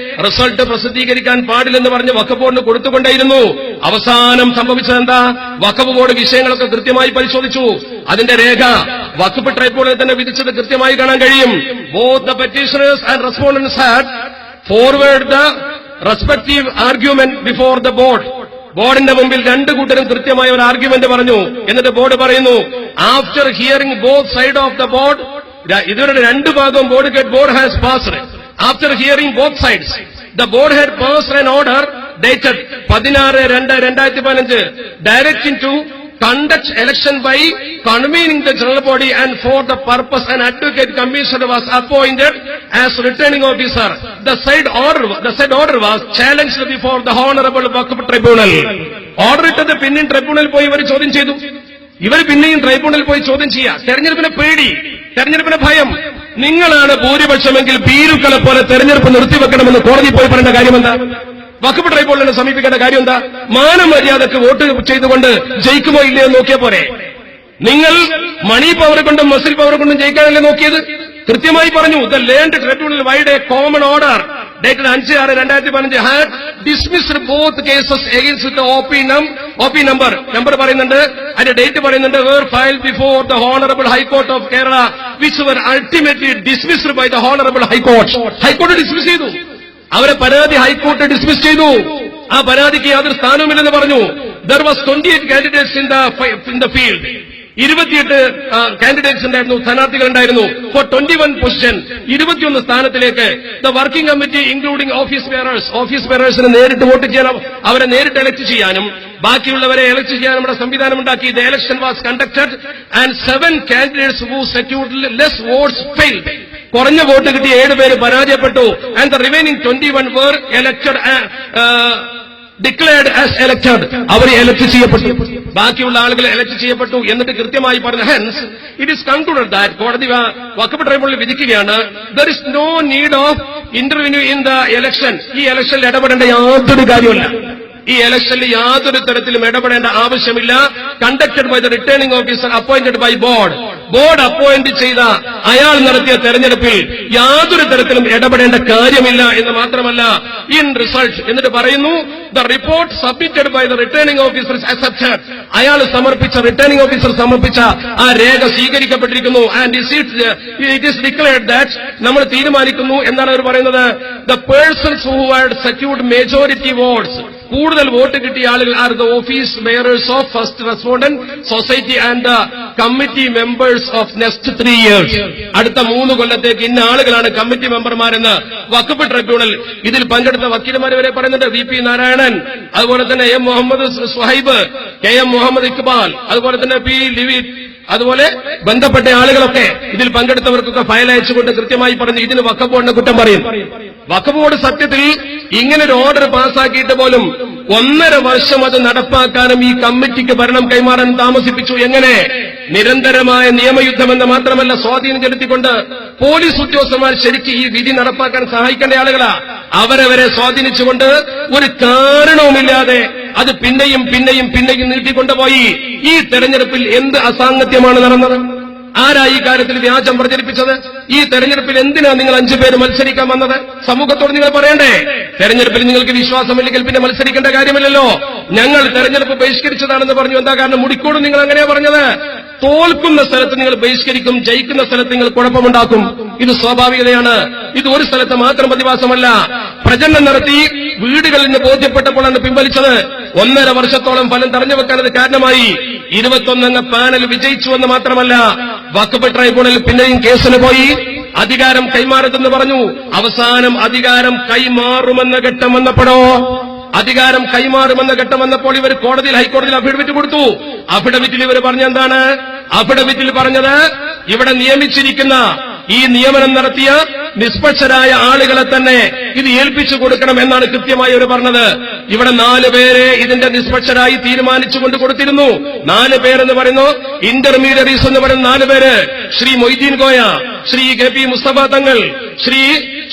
റിസൾട്ട് പ്രസിദ്ധീകരിക്കാൻ പാടില്ലെന്ന് പറഞ്ഞ് വഖഫ് ബോർഡിന് കൊടുത്തുകൊണ്ടേയിരുന്നു. അവസാനം സംഭവിച്ചത് എന്താ? വഖഫ് ബോർഡ് വിഷയങ്ങളൊക്കെ കൃത്യമായി പരിശോധിച്ചു. അതിന്റെ രേഖ വഖഫ് ട്രൈബ്യൂണൽ തന്നെ വിധിച്ചത് കൃത്യമായി കാണാൻ കഴിയും. Both the petitioners and respondents had forwarded the respective argument before the board. ബോർഡിന്റെ മുമ്പിൽ 2 കൂട്ടരും കൃത്യമായ ഒരു ആർഗ്യുമെന്റ് പറഞ്ഞു. എന്നിട്ട് ബോർഡ് പറയുന്നു, after hearing both side of the board, ഇവരുടെ 2 ഭാഗവും board has passed. After hearing both sides, the board had passed an order dated 16/2/2015 directing to conduct election by convening the general body, and for the purpose an advocate commissioner was appointed as returning officer. The said order was challenged before the honorable Waqf tribunal. Order ഇട്ടത് പിന്നെയും tribunal പോയി ഇവർ ചോദ്യം ചെയ്തു. ഇവർ പിന്നെയും tribunal പോയി ചോദ്യം ചെയ്യുക. തെരഞ്ഞെടുപ്പിനെ പേടി, തെരഞ്ഞെടുപ്പിനെ ഭയം. നിങ്ങളാണ് ഭൂരിപക്ഷമെങ്കിൽ ഭീരുക്കളെ പോലെ തെരഞ്ഞെടുപ്പ് നിർത്തിവെക്കണമെന്ന് കോടതി പോയി പറയേണ്ട കാര്യമെന്താ? വഖഫ് ട്രൈബ്യൂണലിനെ സമീപിക്കേണ്ട കാര്യം എന്താ? മാനമര്യാദക്ക് വോട്ട് ചെയ്തുകൊണ്ട് ജയിക്കുമോ ഇല്ലയോ നോക്കിയ പോരെ. നിങ്ങൾ മണി പവർ കൊണ്ടും മസിൽ പവർ കൊണ്ടും ജയിക്കാനല്ലേ നോക്കിയത്? കൃത്യമായി പറഞ്ഞു, the learned tribunal wide A common order dated 5/6/2015 had dismissed both cases against the OP number പറയുന്നുണ്ട്, അതിന്റെ ഡേറ്റ് പറയുന്നുണ്ട്, were filed before the Honorable High Court of Kerala, which were ultimately dismissed by the Honorable High Court. ഹൈക്കോടതി dismiss ചെയ്തു. അവരെ പരാതി high court dismiss ചെയ്തു. ആ പരാതിക്ക് യാതൊരു സ്ഥാനവുമില്ലെന്ന് പറഞ്ഞു. There was 28 candidates in the field. 28 candidates ഉണ്ടായിരുന്നു, സ്ഥാനാർത്ഥികളുണ്ടായിരുന്നു. ഫോർ 21 പൊസിഷൻ, 21 സ്ഥാനത്തിലേക്ക് the working committee including office ബെയറേഴ്സിന് നേരിട്ട് വോട്ട് ചെയ്യാനും അവരെ നേരിട്ട് എലക്ട് ചെയ്യാനും ബാക്കിയുള്ളവരെ എലക്ട് ചെയ്യാനും നമ്മുടെ സംവിധാനം ഉണ്ടാക്കി. The election was conducted and 7 candidates who secured less votes failed. കുറഞ്ഞ വോട്ട് കിട്ടിയ 7 പേര് പരാജയപ്പെട്ടു. And the remaining 21 were elected declared as elected. അവർ എലക്ട് ചെയ്യപ്പെട്ടു. ബാക്കിയുള്ള ആളുകൾ എലക്ട് ചെയ്യപ്പെട്ടു. എന്നിട്ട് കൃത്യമായി പറഞ്ഞു, hence it is concluded that, കോടതി വഖഫ് ട്രൈബ്യൂണൽ വിധിക്കുകയാണ്, there is no need of interview in the election. ഈ ഇലക്ഷനിൽ ഇടപെടേണ്ട യാതൊരു കാര്യമില്ല. ഈ ഇലക്ഷനിൽ യാതൊരു തരത്തിലും ഇടപെടേണ്ട ആവശ്യമില്ല. Conducted by the returning officer appointed by board appoint ചെയ്ത അയാൾ നടത്തിയ തെരഞ്ഞെടുപ്പിൽ യാതൊരു തരത്തിലും ഇടപെടേണ്ട കാര്യമില്ല എന്ന് മാത്രമല്ല, ഇൻ റിസൾട്ട് എന്നിട്ട് പറയുന്നു, the report submitted by the returning officer accepted. അയാൾ റിട്ടേണിംഗ് ഓഫീസർ സമർപ്പിച്ച ആ രേഖ സ്വീകരിക്കപ്പെട്ടിരിക്കുന്നു. And it is declared that, നമ്മൾ തീരുമാനിക്കുന്നു എന്നാണ് അവർ പറയുന്നത്, the persons who had secured majority votes, കൂടുതൽ വോട്ട് കിട്ടിയ ആളുകൾ are the office bearers of first respondent society and the committee members of next 3 years. അടുത്ത 3 കൊല്ലത്തേക്ക് ഇന്ന ആളുകളാണ് കമ്മിറ്റി മെമ്പർമാരെന്ന് വഖഫ് ട്രൈബ്യൂണൽ ഇതിൽ പങ്കെടുത്ത വക്കീലന്മാർ വരെ പറയുന്നുണ്ട്. VP നാരായണൻ, അതുപോലെ തന്നെ M. മുഹമ്മദ് സുഹൈബ്, KM മുഹമ്മദ് ഇക്ബാൽ, അതുപോലെ തന്നെ P. ലിവിറ്റ്, അതുപോലെ ബന്ധപ്പെട്ട ആളുകളൊക്കെ ഇതിൽ പങ്കെടുത്തവർക്കൊക്കെ ഫയൽ അയച്ചുകൊണ്ട് കൃത്യമായി പറഞ്ഞു, ഇതിന് വഖഫ് ബോർഡിനെ കുറ്റം പറയും. വഖഫ് ബോർഡ് സത്യത്തിൽ ഇങ്ങനൊരു ഓർഡർ പാസ്സാക്കിയിട്ട് പോലും 1.5 വർഷം അത് നടപ്പാക്കാനും ഈ കമ്മിറ്റിക്ക് ഭരണം കൈമാറാൻ താമസിപ്പിച്ചു. എങ്ങനെ? നിരന്തരമായ നിയമയുദ്ധമെന്ന് മാത്രമല്ല, സ്വാധീനം ചെലുത്തിക്കൊണ്ട് പോലീസ് ഉദ്യോഗസ്ഥന്മാർ ശരിക്കും ഈ വിധി നടപ്പാക്കാൻ സഹായിക്കേണ്ട ആളുകളാ. അവരവരെ സ്വാധീനിച്ചുകൊണ്ട് ഒരു കാരണവുമില്ലാതെ അത് പിന്നെയും നീട്ടിക്കൊണ്ടുപോയി. ഈ തെരഞ്ഞെടുപ്പിൽ എന്ത് അസാംഗത്യമാണ് നടന്നത്? ആരാ ഈ കാര്യത്തിൽ വ്യാജം പ്രചരിപ്പിച്ചത്? ഈ തെരഞ്ഞെടുപ്പിൽ എന്തിനാ നിങ്ങൾ 5 പേര് മത്സരിക്കാൻ വന്നത്? സമൂഹത്തോട് നിങ്ങൾ പറയണ്ടേ? തെരഞ്ഞെടുപ്പിൽ നിങ്ങൾക്ക് വിശ്വാസമില്ലെങ്കിൽ പിന്നെ മത്സരിക്കേണ്ട കാര്യമില്ലല്ലോ. ഞങ്ങൾ തെരഞ്ഞെടുപ്പ് ബഹിഷ്കരിച്ചതാണെന്ന് പറഞ്ഞു. എന്താ കാരണം? മുടിക്കോട് നിങ്ങൾ അങ്ങനെയാ പറഞ്ഞത്. തോൽക്കുന്ന സ്ഥലത്ത് നിങ്ങൾ ബഹിഷ്കരിക്കും, ജയിക്കുന്ന സ്ഥലത്ത് നിങ്ങൾ കുഴപ്പമുണ്ടാക്കും. ഇത് സ്വാഭാവികതയാണ്. ഇത് ഒരു സ്ഥലത്ത് മാത്രം പ്രതിഭാസമല്ല. പ്രചരണം നടത്തി വീടുകളിൽ നിന്ന് ബോധ്യപ്പെട്ടപ്പോഴാണ് പിൻവലിച്ചത്. 1.5 വർഷത്തോളം ഫലം തടഞ്ഞു വെക്കാൻ അത് കാരണമായി. 21 അംഗ പാനൽ വിജയിച്ചുവെന്ന് മാത്രമല്ല, വഖഫ് ട്രൈബ്യൂണൽ പിന്നെയും കേസിന് പോയി. അധികാരം കൈമാറരുതെന്ന് പറഞ്ഞു. അവസാനം അധികാരം കൈമാറുമെന്ന ഘട്ടം വന്നപ്പോഴോ, അധികാരം കൈമാറുമെന്ന ഘട്ടം വന്നപ്പോൾ ഇവർ ഹൈക്കോടതിയിൽ അഫിഡവിറ്റ് കൊടുത്തു. അഫിഡവിറ്റിൽ ഇവർ പറഞ്ഞെന്താണ്? അഫിഡവിറ്റിൽ പറഞ്ഞത് ഇവിടെ നിയമിച്ചിരിക്കുന്ന, ഈ നിയമനം നടത്തിയ നിഷ്പക്ഷരായ ആളുകളെ തന്നെ ഇത് ഏൽപ്പിച്ചു കൊടുക്കണം എന്നാണ് കൃത്യമായി അവർ പറഞ്ഞത്. ഇവിടെ 4 പേരെ ഇതിന്റെ നിഷ്പക്ഷരായി തീരുമാനിച്ചുകൊണ്ട് കൊടുത്തിരുന്നു. 4 പേരെന്ന് പറയുന്നു, ഇന്റർമീഡിയറീസ് എന്ന് പറയുന്ന 4 പേര്. ശ്രീ മൊയ്തീൻ കോയ, ശ്രീ കെ.പി. മുസ്തഫ തങ്ങൾ, ശ്രീ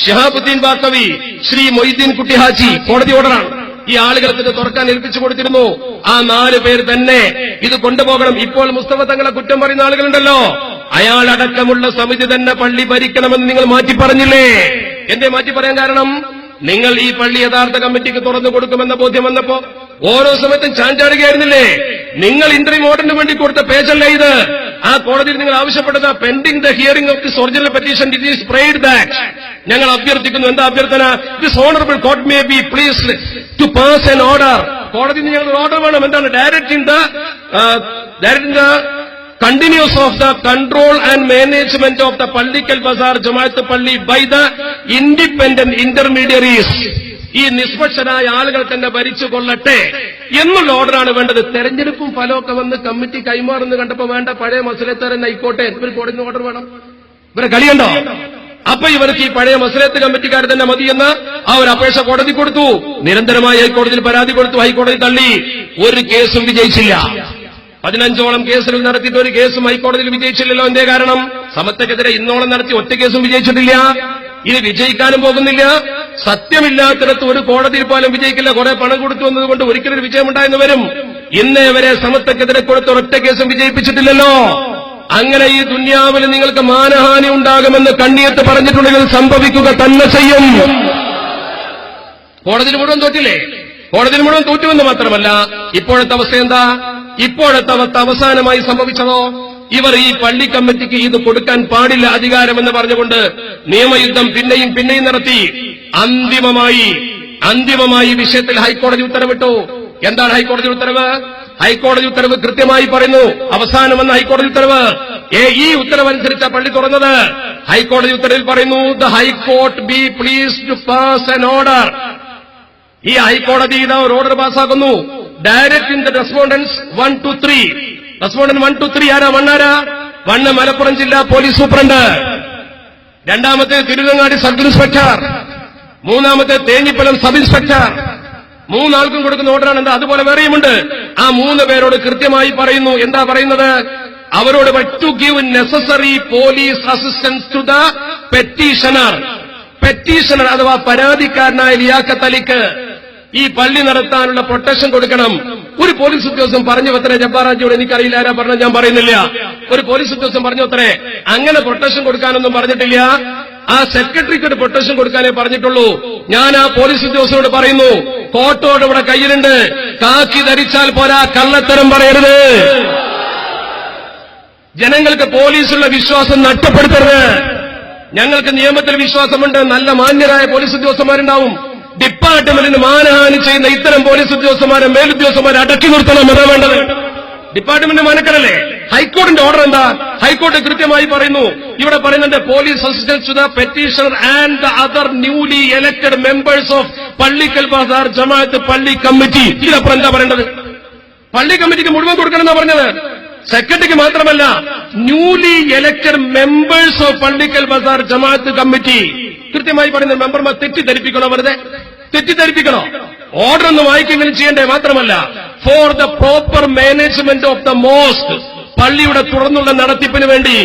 ഷിഹാബുദ്ദീൻ ബാക്കവി, ശ്രീ മൊയ്തീൻ കുട്ടി ഹാജി. കോടതി ഓർഡറാണ്. ഈ ആളുകൾക്ക് ഇത് തുറക്കാൻ ഏൽപ്പിച്ചു കൊടുത്തിരുന്നു. ആ 4 പേര് തന്നെ ഇത് കൊണ്ടുപോകണം. ഇപ്പോൾ മുസ്തഫ തങ്ങളെ കുറ്റം പറയുന്ന ആളുകളുണ്ടല്ലോ, അയാളടക്കമുള്ള സമിതി തന്നെ പള്ളി ഭരിക്കണമെന്ന് നിങ്ങൾ മാറ്റി പറഞ്ഞില്ലേ? എന്തേ മാറ്റി പറയാൻ കാരണം? നിങ്ങൾ ഈ പള്ളി യഥാർത്ഥ കമ്മിറ്റിക്ക് തുറന്നു കൊടുക്കുമെന്ന ബോധ്യം വന്നപ്പോ ഓരോ സമയത്തും ചാഞ്ചാടുകയായിരുന്നില്ലേ? നിങ്ങൾ ഇന്റർവ്യൂ ഓർഡറിന് വേണ്ടി കൊടുത്ത പേജല്ലേ ഇത്? ആ കോടതിയിൽ നിങ്ങൾ ആവശ്യപ്പെട്ടത് pending the hearing of this original petition it is prayed that. ഞങ്ങൾ അഭ്യർത്ഥിക്കുന്നു. എന്താ അഭ്യർത്ഥന? This honourable court may be pleased to pass an order. കോടതിയിൽ ഞങ്ങൾ ഓർഡർ വേണം. എന്താണ്? Directing the continuous of the control and management of the Pallikal Bazaar Jamaat Palli by the independent intermediaries. ഈ നിഷ്പക്ഷരായ ആളുകൾ തന്നെ ഭരിച്ചു കൊള്ളട്ടെ എന്നുള്ള ഓർഡറാണ് വേണ്ടത്. തെരഞ്ഞെടുപ്പും ഫലമൊക്കെ വന്ന് കമ്മിറ്റി കൈമാറുന്നു കണ്ടപ്പോ വേണ്ട, പഴയ മസലത്താരൻ ആയിക്കോട്ടെ, ഇവർ കോടതിന് ഓർഡർ വേണം. ഇവരെ കളിയുണ്ടോ? അപ്പൊ ഇവർക്ക് ഈ പഴയ മസലത്ത് കമ്മിറ്റിക്കാർ തന്നെ മതിയെന്ന് ആ ഒരു അപേക്ഷ കോടതി കൊടുത്തു. നിരന്തരമായി ഹൈക്കോടതിയിൽ പരാതി കൊടുത്തു. ഹൈക്കോടതി തള്ളി. ഒരു കേസും വിജയിച്ചില്ല. 15ഓളം കേസുകൾ നടത്തിയിട്ട് ഒരു കേസും ഹൈക്കോടതിയിൽ വിജയിച്ചില്ലല്ലോ. എന്തേ കാരണം? സമത്വക്കെതിരെ ഇന്നോളം നടത്തി ഒറ്റ കേസും വിജയിച്ചിട്ടില്ല. ഇത് വിജയിക്കാനും പോകുന്നില്ല. സത്യമില്ലാത്തിടത്ത് ഒരു കോടതിയിൽ പോലും വിജയിക്കില്ല. കുറെ പണം കൊടുത്തു എന്നതുകൊണ്ട് ഒരിക്കലും ഒരു വിജയമുണ്ടായെന്ന് വരും. ഇന്നേ വരെ സമത്വക്കെതിരെ കൊടുത്ത ഒറ്റ കേസും വിജയിപ്പിച്ചിട്ടില്ലല്ലോ. അങ്ങനെ ഈ ദുനിയാവിൽ നിങ്ങൾക്ക് മാനഹാനി ഉണ്ടാകുമെന്ന് കണ്ണിയത്ത് പറഞ്ഞിട്ടുണ്ടെങ്കിൽ സംഭവിക്കുക തന്നെ ചെയ്യും. കോടതിയിൽ മുഴുവൻ തോറ്റില്ലേ? കോടതിയിൽ മുഴുവൻ തോറ്റുമെന്ന് മാത്രമല്ല, ഇപ്പോഴത്തെ അവസ്ഥ എന്താ? ഇപ്പോഴത്തെ അവസാനമായി സംഭവിച്ചതോ, ഇവർ ഈ പള്ളി കമ്മിറ്റിക്ക് ഇത് കൊടുക്കാൻ പാടില്ല അധികാരമെന്ന് പറഞ്ഞുകൊണ്ട് നിയമയുദ്ധം പിന്നെയും നടത്തി. അന്തിമമായി വിഷയത്തിൽ ഹൈക്കോടതി ഉത്തരവിട്ടു. എന്താണ് ഹൈക്കോടതി ഉത്തരവ്? ഹൈക്കോടതി ഉത്തരവ് കൃത്യമായി പറയുന്നു. അവസാനമെന്ന ഹൈക്കോടതി ഉത്തരവ്, ഈ ഉത്തരവനുസരിച്ച പള്ളി തുറന്നത്. ഹൈക്കോടതി ഉത്തരവിൽ പറയുന്നു, the high court be pleased to pass an order. ഈ ഹൈക്കോടതി ഇതാ ഒരു ഓർഡർ പാസ്സാക്കുന്നു. Directing the respondents 1 to 3. Respondent 1 to 3 ആരാ? 1 മലപ്പുറം ജില്ലാ police superintendent, 2 Thiruvangadi sub inspector, 3 Thenhipalam sub inspector. 3 ആൾക്കും കൊടുക്കുന്ന ഓർഡറാണ്. എന്താ? അതുപോലെ വേറെയുമുണ്ട്. ആ 3 പേരോട് കൃത്യമായി പറയുന്നു. എന്താ പറയുന്നത്? അവരോട് to give necessary police assistance to the petitioner അഥവാ പരാതിക്കാരനായ ലിയാഖത്ത് അലിക്ക് ഈ പള്ളി നടത്താനുള്ള പ്രൊട്ടക്ഷൻ കൊടുക്കണം. ഒരു പോലീസ് ഉദ്യോഗസ്ഥൻ പറഞ്ഞു അത്രേ. ജബ്ബാറാജിയോട് എനിക്കറിയില്ല, ആരാ പറഞ്ഞ ഞാൻ പറയുന്നില്ല. ഒരു പോലീസ് ഉദ്യോഗസ്ഥൻ പറഞ്ഞു അത്രേ. അങ്ങനെ പ്രൊട്ടക്ഷൻ കൊടുക്കാനൊന്നും പറഞ്ഞിട്ടില്ല. ആ സെക്രട്ടറിക്ക് ഒരു പ്രൊട്ടക്ഷൻ കൊടുക്കാനേ പറഞ്ഞിട്ടുള്ളൂ. ഞാൻ ആ പോലീസ് ഉദ്യോഗസ്ഥനോട് പറയുന്നു, കോട്ടോട് ഇവിടെ കയ്യിലുണ്ട്, കാക്കി ധരിച്ചാൽ പോരാ, കള്ളത്തരം പറയരുത്. ജനങ്ങൾക്ക് പോലീസുള്ള വിശ്വാസം നഷ്ടപ്പെടുത്തരുത്. ഞങ്ങൾക്ക് നിയമത്തിൽ വിശ്വാസമുണ്ട്. നല്ല മാന്യരായ പോലീസ് ഉദ്യോഗസ്ഥന്മാരുണ്ടാവും. ഡിപ്പാർട്ട്മെന്റിന് മാനഹാനി ചെയ്യുന്ന ഇത്തരം പോലീസ് ഉദ്യോഗസ്ഥന്മാരെ മേലുദ്യോഗസ്ഥന്മാരെ അടക്കി നിർത്തണം. അതാ വേണ്ടത്. ഡിപ്പാർട്ട്മെന്റ് മാനക്കരല്ലേ? ഹൈക്കോടതിന്റെ ഓർഡർ എന്താ? ഹൈക്കോടതി കൃത്യമായി പറയുന്നു. ഇവിടെ പറയുന്നുണ്ട്, police assistance to the petitioner and the other newly elected members of Pallikkal Bazar Jamaath പള്ളി കമ്മിറ്റി. ഇതിലപ്പുറം എന്താ പറയേണ്ടത്? പള്ളി കമ്മിറ്റിക്ക് മുഴുവൻ കൊടുക്കണമെന്നാ പറഞ്ഞത്. സെക്രട്ടറിക്ക് മാത്രമല്ല, newly elected members of Pallikkal Bazar Jamaath committee. കൃത്യമായി പറയുന്നത്. മെമ്പർമാർ തെറ്റിദ്ധരിപ്പിക്കണോ? വെറുതെ തെറ്റിദ്ധരിപ്പിക്കണോ? ഓർഡർ ഒന്ന് വായിക്കെങ്കിലും ചെയ്യണ്ടേ? മാത്രമല്ല, for the proper management of the mosque, പള്ളിയുടെ തുറന്നുള്ള നടത്തിപ്പിന് വേണ്ടി,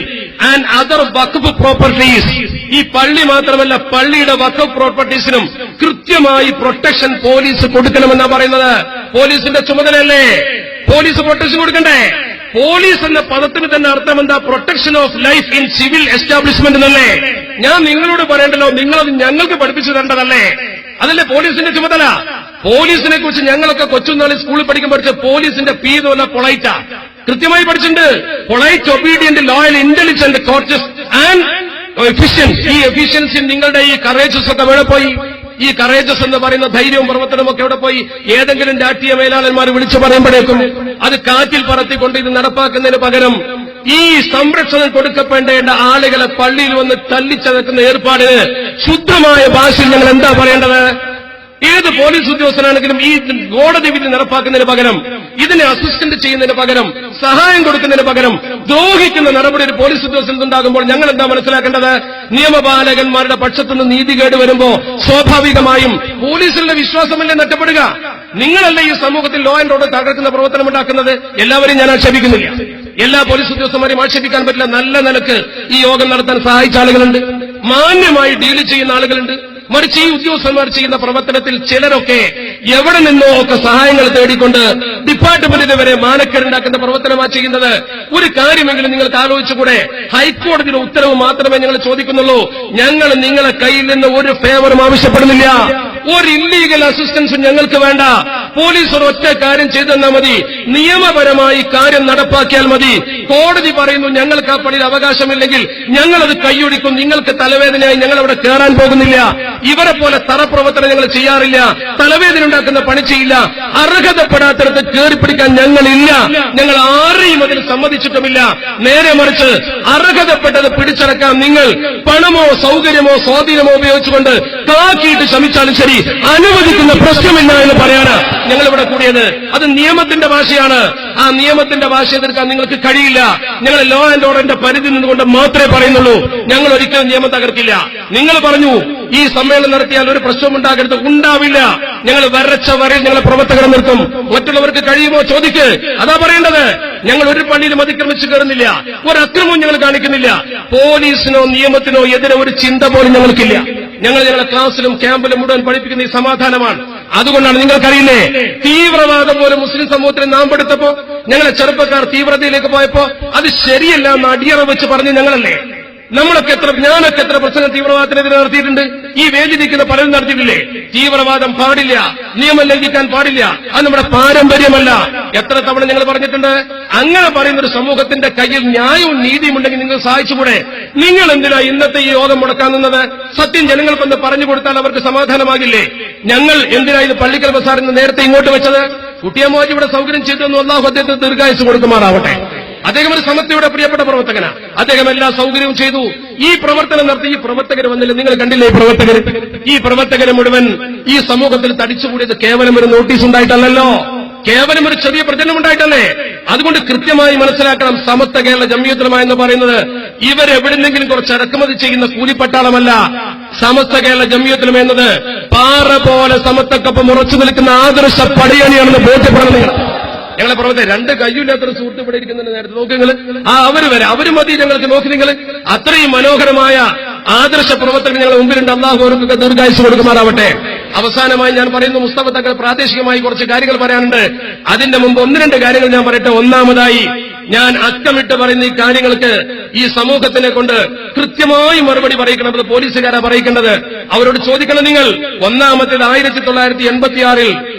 ആൻഡ് അതർ വഖഫ് പ്രോപ്പർട്ടീസ്, ഈ പള്ളി മാത്രമല്ല പള്ളിയുടെ വഖഫ് പ്രോപ്പർട്ടീസിനും കൃത്യമായി പ്രൊട്ടക്ഷൻ പോലീസ് കൊടുക്കണമെന്നാ പറയുന്നത്. പോലീസിന്റെ ചുമതലയല്ലേ? പോലീസ് പ്രൊട്ടക്ഷൻ കൊടുക്കണ്ടേ? പോലീസ് എന്ന പദത്തിന് തന്നെ അർത്ഥം എന്താ? Protection of life in civil establishment എന്നല്ലേ? ഞാൻ നിങ്ങളോട് പറയേണ്ടല്ലോ, നിങ്ങളത് ഞങ്ങൾക്ക് പഠിപ്പിച്ചു തരേണ്ടതല്ലേ? അതല്ലേ പോലീസിന്റെ ചുമതല? പോലീസിനെ കുറിച്ച് ഞങ്ങളൊക്കെ കൊച്ചുനാളിൽ സ്കൂളിൽ പഠിക്കാൻ പഠിച്ച പോലീസിന്റെ പി എന്ന് പറഞ്ഞ പൊളൈറ്റാ, കൃത്യമായി പഠിച്ചിട്ടുണ്ട്. Polite, obedient, loyal, intelligent, courteous and efficient. ഈ എഫിഷ്യൻസി നിങ്ങളുടെ ഈ കറേജസ് ഒക്കെ എവിടെ പോയി? ഈ കറേജസ് എന്ന് പറയുന്ന ധൈര്യവും പ്രവർത്തനവും ഒക്കെ എവിടെ പോയി? ഏതെങ്കിലും രാഷ്ട്രീയ മേലാളന്മാർ വിളിച്ചു പറയുമ്പോഴേക്കും അത് കാറ്റിൽ പറത്തിക്കൊണ്ട് ഇത് നടപ്പാക്കുന്നതിന് പകരം ഈ സംരക്ഷണം കൊടുക്കപ്പെടേണ്ട ആളുകളെ പള്ളിയിൽ വന്ന് തല്ലിച്ചതക്കുന്ന ഏർപ്പാടിന് ശുദ്ധമായ ഭാഷയിൽ ഞങ്ങൾ എന്താ പറയേണ്ടത്? ഏത് പോലീസ് ഉദ്യോഗസ്ഥനാണെങ്കിലും ഈ കോടതി വിധി നടപ്പാക്കുന്നതിന് പകരം, ഇതിനെ അസിസ്റ്റന്റ് ചെയ്യുന്നതിന് പകരം, സഹായം കൊടുക്കുന്നതിന് പകരം ദ്രോഹിക്കുന്ന നടപടി ഒരു പോലീസ് ഉദ്യോഗസ്ഥൻ ഉണ്ടാകുമ്പോൾ ഞങ്ങൾ എന്താ മനസ്സിലാക്കേണ്ടത്? നിയമപാലകന്മാരുടെ പക്ഷത്തുനിന്ന് നീതികേട് വരുമ്പോ സ്വാഭാവികമായും പോലീസിലുള്ള വിശ്വാസമല്ലേ നഷ്ടപ്പെടുക? നിങ്ങളല്ലേ ഈ സമൂഹത്തിൽ ലോ ആൻഡ് ഓർഡർ തകർക്കുന്ന പ്രവർത്തനം ഉണ്ടാക്കുന്നത്? എല്ലാവരെയും ഞാൻ ആക്ഷേപിക്കുന്നില്ല, എല്ലാ പോലീസ് ഉദ്യോഗസ്ഥന്മാരെയും ആക്ഷേപിക്കാൻ പറ്റില്ല. നല്ല നിലക്ക് ഈ യോഗം നടത്താൻ സഹായിച്ച ആളുകളുണ്ട്, മാന്യമായി ഡീൽ ചെയ്യുന്ന ആളുകളുണ്ട്. മറിച്ച് ഈ ഉദ്യോഗസ്ഥന്മാർ ചെയ്യുന്ന പ്രവർത്തനത്തിൽ ചിലരൊക്കെ എവിടെ നിന്നോ ഒക്കെ സഹായങ്ങൾ തേടിക്കൊണ്ട് ഡിപ്പാർട്ട്മെന്റിന് വരെ മാനക്കേടുണ്ടാക്കുന്ന പ്രവർത്തനമാണ് ചെയ്യുന്നത്. ഒരു കാര്യമെങ്കിലും നിങ്ങൾക്ക് ആലോചിച്ചുകൂടെ? ഹൈക്കോടതിയുടെ ഉത്തരവ് മാത്രമേ ഞങ്ങൾ ചോദിക്കുന്നുള്ളൂ. ഞങ്ങൾ നിങ്ങളെ കയ്യിൽ നിന്ന് ഒരു ഫേവറും ആവശ്യപ്പെടുന്നില്ല, ഒരു ഇല്ലീഗൽ അസിസ്റ്റൻസും ഞങ്ങൾക്ക് വേണ്ട. പോലീസ് ഒരൊറ്റ കാര്യം ചെയ്തെന്നാൽ മതി, നിയമപരമായി കാര്യം നടപ്പാക്കിയാൽ മതി. കോടതി പറയുന്നു ഞങ്ങൾക്ക് ആ പണിയിൽ അവകാശമില്ലെങ്കിൽ ഞങ്ങളത് കൈയൊടിക്കും, നിങ്ങൾക്ക് തലവേദനയായി ഞങ്ങൾ അവിടെ കയറാൻ പോകുന്നില്ല. ഇവരെ പോലെ തറപ്രവർത്തനം ഞങ്ങൾ ചെയ്യാറില്ല, തലവേദന ഉണ്ടാക്കുന്ന പണി ചെയ്യില്ല. അർഹതപ്പെടാത്തിടത്ത് കയറിപ്പിടിക്കാൻ ഞങ്ങളില്ല, ഞങ്ങൾ ആരെയും അതിൽ സമ്മതിച്ചിട്ടുമില്ല. നേരെ മറിച്ച് അർഹതപ്പെട്ടത് പിടിച്ചടക്കാൻ നിങ്ങൾ പണമോ സൗകര്യമോ സ്വാധീനമോ ഉപയോഗിച്ചുകൊണ്ട് കാക്കിയിട്ട് ശ്രമിച്ചാലും ശരി, അനുവദിക്കുന്ന പ്രശ്നമില്ല എന്ന് പറയാനാ ഞങ്ങളിവിടെ കൂടിയത്. അത് നിയമത്തിന്റെ ഭാഷയാണ്. ആ നിയമത്തിന്റെ ഭാഷ എതിർക്കാൻ നിങ്ങൾക്ക് കഴിയില്ല. ഞങ്ങൾ ലോ ആൻഡ് ഓർഡറിന്റെ പരിധി നിന്നുകൊണ്ട് മാത്രമേ പറയുന്നുള്ളൂ. ഞങ്ങൾ ഒരിക്കലും നിയമം തകർക്കില്ല. നിങ്ങൾ പറഞ്ഞു ഈ സമ്മേളനം നടത്തിയാൽ ഒരു പ്രശ്നവും ഉണ്ടാകരുത്, ഉണ്ടാവില്ല. ഞങ്ങൾ വരച്ച വരയിൽ ഞങ്ങൾ പ്രവർത്തകരെ നിർത്തും. മറ്റുള്ളവർക്ക് കഴിയുമോ ചോദിക്ക്, അതാ പറയേണ്ടത്. ഞങ്ങൾ ഒരു പള്ളിയിലും അതിക്രമിച്ചു കയറുന്നില്ല, ഒരു അക്രമവും ഞങ്ങൾ കാണിക്കുന്നില്ല. പോലീസിനോ നിയമത്തിനോ എതിരെ ഒരു ചിന്ത പോലും ഞങ്ങൾക്കില്ല. ഞങ്ങളെ ക്ലാസ്സിലും ക്യാമ്പിലും മുഴുവൻ പഠിപ്പിക്കുന്ന ഈ സമാധാനമാണ്. അതുകൊണ്ടാണ് നിങ്ങൾക്കറിയില്ലേ, തീവ്രവാദം പോലും മുസ്ലിം സമൂഹത്തിന് നാം പെടുത്തപ്പോ ഞങ്ങളെ ചെറുപ്പക്കാർ തീവ്രതയിലേക്ക് പോയപ്പോ അത് ശരിയല്ല എന്ന് അടിയറ വെച്ച് പറഞ്ഞ് ഞങ്ങളല്ലേ. ഞാനൊക്കെ എത്ര പ്രസംഗം തീവ്രവാദത്തിനെതിരെ നടത്തിയിട്ടുണ്ട്. ഈ വേദി നിൽക്കുന്ന പലരും നടത്തിയിട്ടില്ലേ? തീവ്രവാദം പാടില്ല, നിയമം ലംഘിക്കാൻ പാടില്ല, അത് നമ്മുടെ പാരമ്പര്യമല്ല. എത്ര തവണ ഞങ്ങൾ പറഞ്ഞിട്ടുണ്ട്? അങ്ങനെ പറയുന്ന ഒരു സമൂഹത്തിന്റെ കയ്യിൽ ന്യായവും നീതിയും ഉണ്ടെങ്കിൽ നിങ്ങൾ സഹായിച്ചുകൂടെ? നിങ്ങൾ എന്തിനാ ഇന്നത്തെ ഈ യോഗം മുടക്കാൻ നിന്നത്? സത്യം ജനങ്ങൾക്കൊന്ന് പറഞ്ഞു കൊടുത്താൽ അവർക്ക് സമാധാനമാകില്ലേ? ഞങ്ങൾ എന്തിനാ ഇത് പള്ളിക്കൽ ബസാറിൽ നിന്ന് നേരത്തെ ഇങ്ങോട്ട് വെച്ചത്? കുട്ടിയമ്മോജി ഇവിടെ സൗകര്യം ചെയ്തെന്ന് അല്ലാഹു അദ്ദേഹത്തിന് ദീർഘായുസ് കൊടുക്കുമാറാവട്ടെ. അദ്ദേഹം ഒരു സമത്വയുടെ പ്രിയപ്പെട്ട പ്രവർത്തകനാണ്. അദ്ദേഹം എല്ലാ സൗകര്യവും ചെയ്തു. ഈ പ്രവർത്തനം നടത്തി ഈ പ്രവർത്തകർ വന്നില്ല, നിങ്ങൾ കണ്ടില്ലേ? ഈ പ്രവർത്തകരെ മുഴുവൻ ഈ സമൂഹത്തിൽ തടിച്ചുകൂടിയത് കേവലം ഒരു നോട്ടീസ് ഉണ്ടായിട്ടല്ലോ, കേവലം ഒരു ചെറിയ പ്രചരണം ഉണ്ടായിട്ടല്ലേ? അതുകൊണ്ട് കൃത്യമായി മനസ്സിലാക്കണം, സമസ്ത കേരള ജംഇയ്യത്തുൽ ഉലമ എന്ന് പറയുന്നത് ഇവരെവിടെന്നെങ്കിലും കുറച്ച് ഇറക്കുമതി ചെയ്യുന്ന കൂലിപ്പട്ടാളമല്ല. സമസ്ത കേരള ജംഇയ്യത്തുൽ ഉലമ എന്നത് പാറ പോലെ സമത്വക്കൊപ്പം ഉറച്ചു നിൽക്കുന്ന ആദർശ പടയണിയാണെന്ന് ബോധ്യപ്പെടണം. ഞങ്ങളെ പ്രവർത്തകർ രണ്ട് കയ്യില്ലാത്തൊരു സുഹൃത്ത് ഇവിടെ ഇരിക്കുന്നുണ്ട്. നേരത്തെ നോക്കുങ്ങൾ അവര് മതി ഞങ്ങൾക്ക്. നോക്കി നിങ്ങൾ, അത്രയും മനോഹരമായ ആദർശ പ്രവർത്തകർ ഞങ്ങളുടെ മുമ്പിലുണ്ട്. അല്ലാഹു അവർക്കൊക്കെ ദീർഘായുസ് കൊടുക്കുമാറാവട്ടെ. അവസാനമായി ഞാൻ പറയുന്നു, മുസ്തഫ തങ്ങൾ പ്രാദേശികമായി കുറച്ച് കാര്യങ്ങൾ പറയാനുണ്ട്. അതിന്റെ മുമ്പ് ഒന്ന് രണ്ട് കാര്യങ്ങൾ ഞാൻ പറയട്ടെ. ഒന്നാമതായി, ഞാൻ അക്കമിട്ട് പറയുന്ന ഈ കാര്യങ്ങൾക്ക് ഈ സമൂഹത്തിനെ കൊണ്ട് കൃത്യമായി മറുപടി പറയിക്കണമെന്ന് പോലീസുകാരാ പറയിക്കേണ്ടത്. അവരോട് ചോദിക്കണം നിങ്ങൾ. ഒന്നാമത്തേത് 1986-ൽ